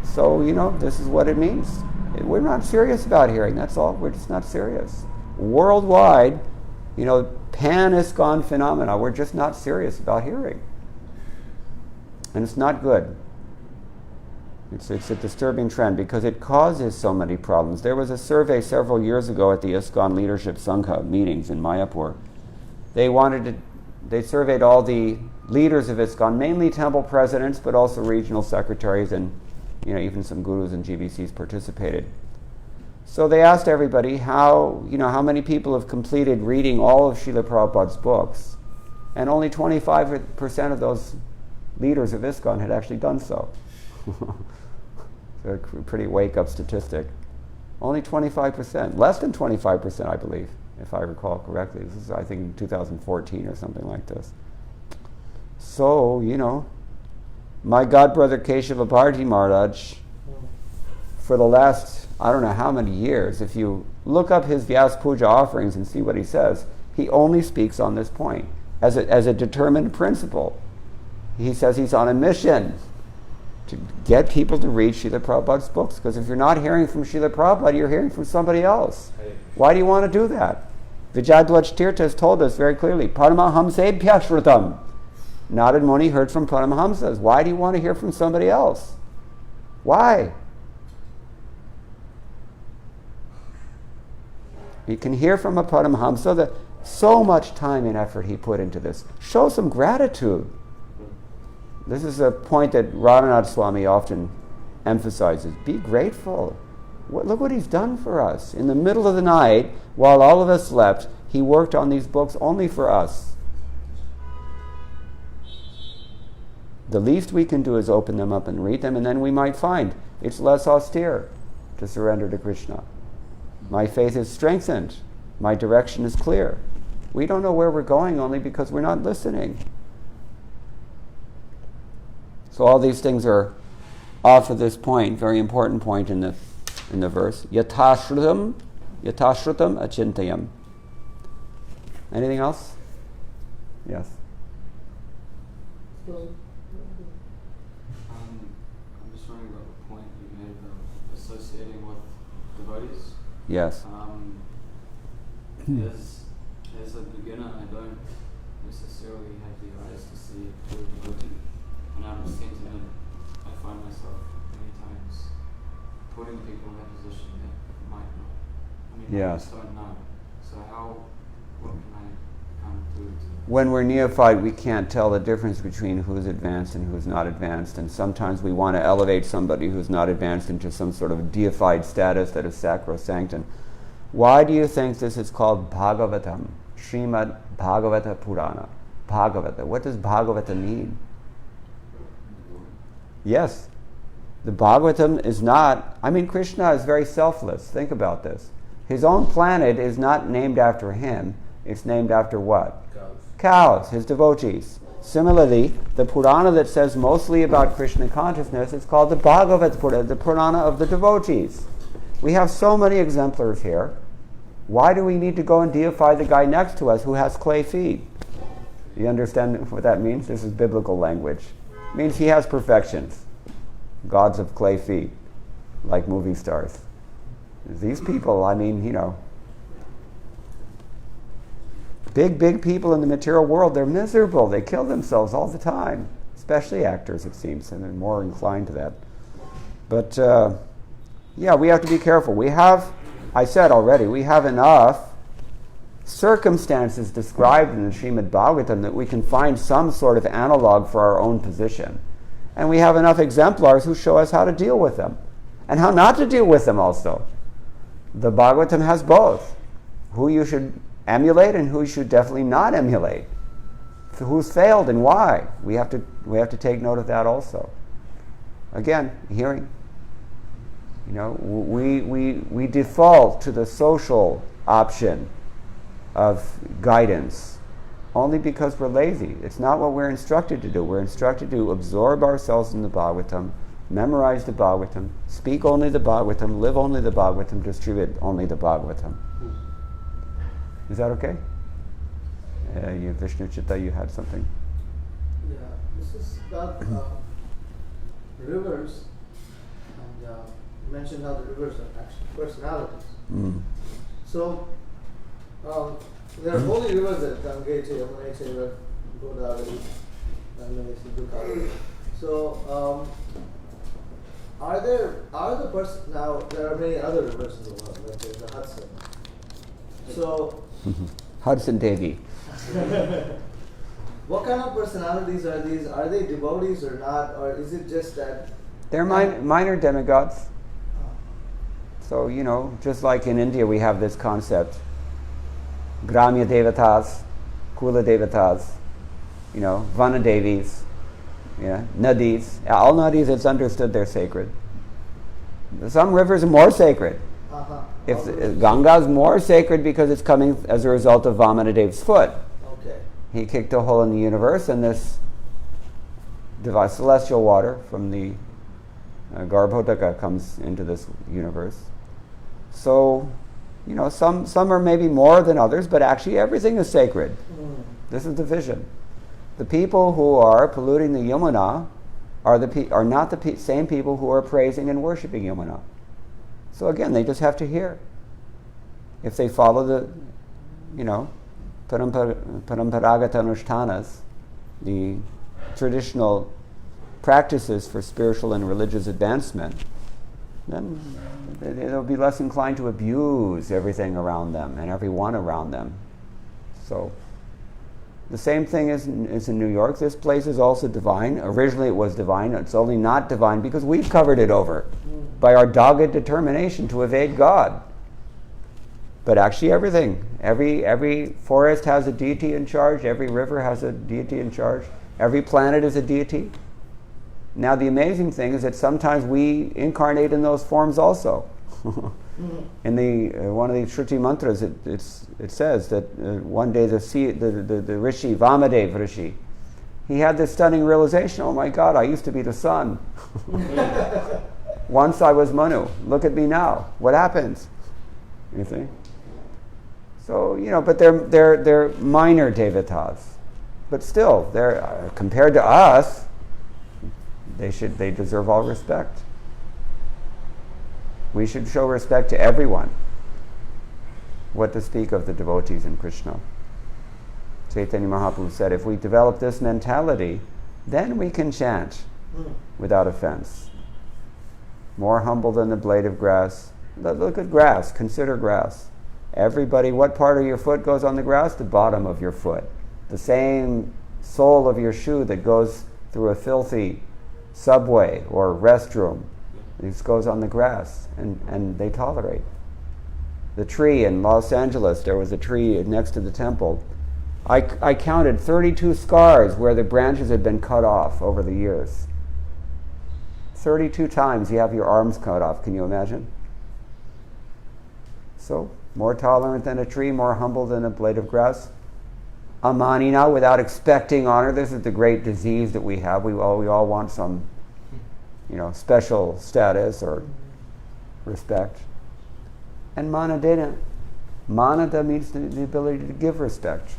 So, this is what it means. We're not serious about hearing, that's all. We're just not serious. Worldwide, pan-ISKCON phenomena, we're just not serious about hearing. And it's not good. It's a disturbing trend because it causes so many problems. There was a survey several years ago at the ISKCON Leadership Sangha meetings in Mayapur. They surveyed all the leaders of ISKCON, mainly temple presidents, but also regional secretaries and even some gurus and GBCs participated. So they asked everybody how many people have completed reading all of Srila Prabhupada's books, and only 25% of those leaders of ISKCON had actually done so. A pretty wake-up statistic. Only 25%, less than 25%, I believe, if I recall correctly. This is, I think, in 2014 or something like this. So, my godbrother Keshava Bharti Maharaj, for the last, I don't know how many years, if you look up his Vyas Puja offerings and see what he says, he only speaks on this point as a determined principle. He says he's on a mission to get people to read Srila Prabhupada's books, because if you're not hearing from Srila Prabhupada, you're hearing from somebody else. Why do you want to do that? Vijayadhwaj Tirtha has told us very clearly, Paramahamsebhya Shrutam. Narad Muni heard from Paramahamsas. Why do you want to hear from somebody else? Why? You can hear from a Paramahamsa that so much time and effort he put into this. Show some gratitude. This is a point that Radhanath Swami often emphasizes. Be grateful. Look what he's done for us. In the middle of the night, while all of us slept, he worked on these books only for us. The least we can do is open them up and read them, and then we might find it's less austere to surrender to Krishna. My faith is strengthened. My direction is clear. We don't know where we're going only because we're not listening. So all these things are off of this point, very important point in the verse. Yatashrutam achintayam. Anything else? Yes. I'm just wondering about the point you made about associating with devotees. Yes. As a beginner, I don't necessarily have the eyes to see a devotee. And out of sentiment, I find myself many times putting people in a position that might not. I just don't know. So what can I come to? When we're neophyte, we can't tell the difference between who's advanced and who's not advanced. And sometimes we want to elevate somebody who's not advanced into some sort of deified status that is sacrosanct. And why do you think this is called Bhagavatam? Shrimad Bhagavata Purana. Bhagavata. What does Bhagavata mean? Yes. The Bhagavatam is not, Krishna is very selfless. Think about this. His own planet is not named after him. It's named after what? Cows, his devotees. Similarly, the Purana that says mostly about Krishna consciousness is called the Bhagavad Purana, the Purana of the devotees. We have so many exemplars here. Why do we need to go and deify the guy next to us who has clay feet? You understand what that means? This is biblical language. It means he has perfections. Gods of clay feet, like movie stars. These people, I mean, big people in the material world, they're miserable. They kill themselves all the time. Especially actors, it seems, and they're more inclined to that. But, we have to be careful. I said already, we have enough circumstances described in the Shrimad Bhagavatam that we can find some sort of analog for our own position. And we have enough exemplars who show us how to deal with them and how not to deal with them also. The Bhagavatam has both. Who you should emulate and who you should definitely not emulate. So who's failed and why? We have to take note of that also. Again, hearing. We default to the social option of guidance only because we're lazy. It's not what we're instructed to do. We're instructed to absorb ourselves in the Bhagavatam, memorize the Bhagavatam, speak only the Bhagavatam, live only the Bhagavatam, distribute only the Bhagavatam. Is that okay? You, Vishnu Chitta, you had something? Yeah, this is about rivers, and you mentioned how the rivers are actually personalities. So, there are holy rivers at Gange, Yamuna, Godavari, Nandamesi, So, now there are many other rivers in the world, like there's the Hudson. So, Hudson Devi. what kind of personalities are these? Are they devotees or not? Or is it just that? They're minor demigods. So, just like in India we have this concept. Gramya Devatas, Kula Devatas, Vana Devis, Nadis. All Nadis, it's understood they're sacred. Some rivers are more sacred. If Ganga is more sacred because it's coming as a result of Vamanadev's foot. Okay. He kicked a hole in the universe, and this device, celestial water from the Garbhodaka comes into this universe. So, some are maybe more than others, but actually everything is sacred. This is the vision. The people who are polluting the Yamuna are not the same people who are praising and worshiping Yamuna. So again, they just have to hear. If they follow the, paramparagata anushtanas, the traditional practices for spiritual and religious advancement, then they'll be less inclined to abuse everything around them and everyone around them. So, the same thing is in New York. This place is also divine. Originally it was divine. It's only not divine because we've covered it over by our dogged determination to evade God. But actually everything, every forest has a deity in charge, every river has a deity in charge, every planet is a deity. Now the amazing thing is that sometimes we incarnate in those forms also. In one of the Shruti mantras, it says that one day the Rishi, Vamadev Rishi, he had this stunning realization, oh my God, I used to be the sun. Once I was Manu. Look at me now. What happens? You see? So, but they're minor devatas. But still, they're compared to us, they deserve all respect. We should show respect to everyone. What to speak of the devotees in Krishna. Chaitanya Mahaprabhu said, if we develop this mentality, then we can chant without offense. More humble than the blade of grass. Look at grass. Consider grass. Everybody, what part of your foot goes on the grass? The bottom of your foot. The same sole of your shoe that goes through a filthy subway or restroom. This goes on the grass, and they tolerate. The tree in Los Angeles, there was a tree next to the temple. I counted 32 scars where the branches had been cut off over the years. 32 times you have your arms cut off. Can you imagine? So, more tolerant than a tree, more humble than a blade of grass. Amanina, without expecting honor. This is the great disease that we have. We all want some, special status or respect. And manadena. Manada means the ability to give respect.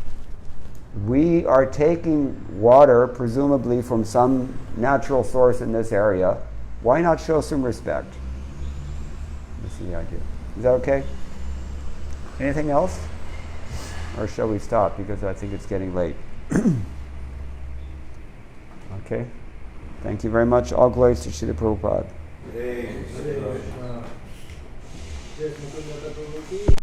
We are taking water, presumably from some natural source in this area. Why not show some respect? That's the idea. Is that okay? Anything else? Or shall we stop, because I think it's getting late? Okay. Thank you very much. All glories to Srila Prabhupada. Mukunda Datta Prabhu ki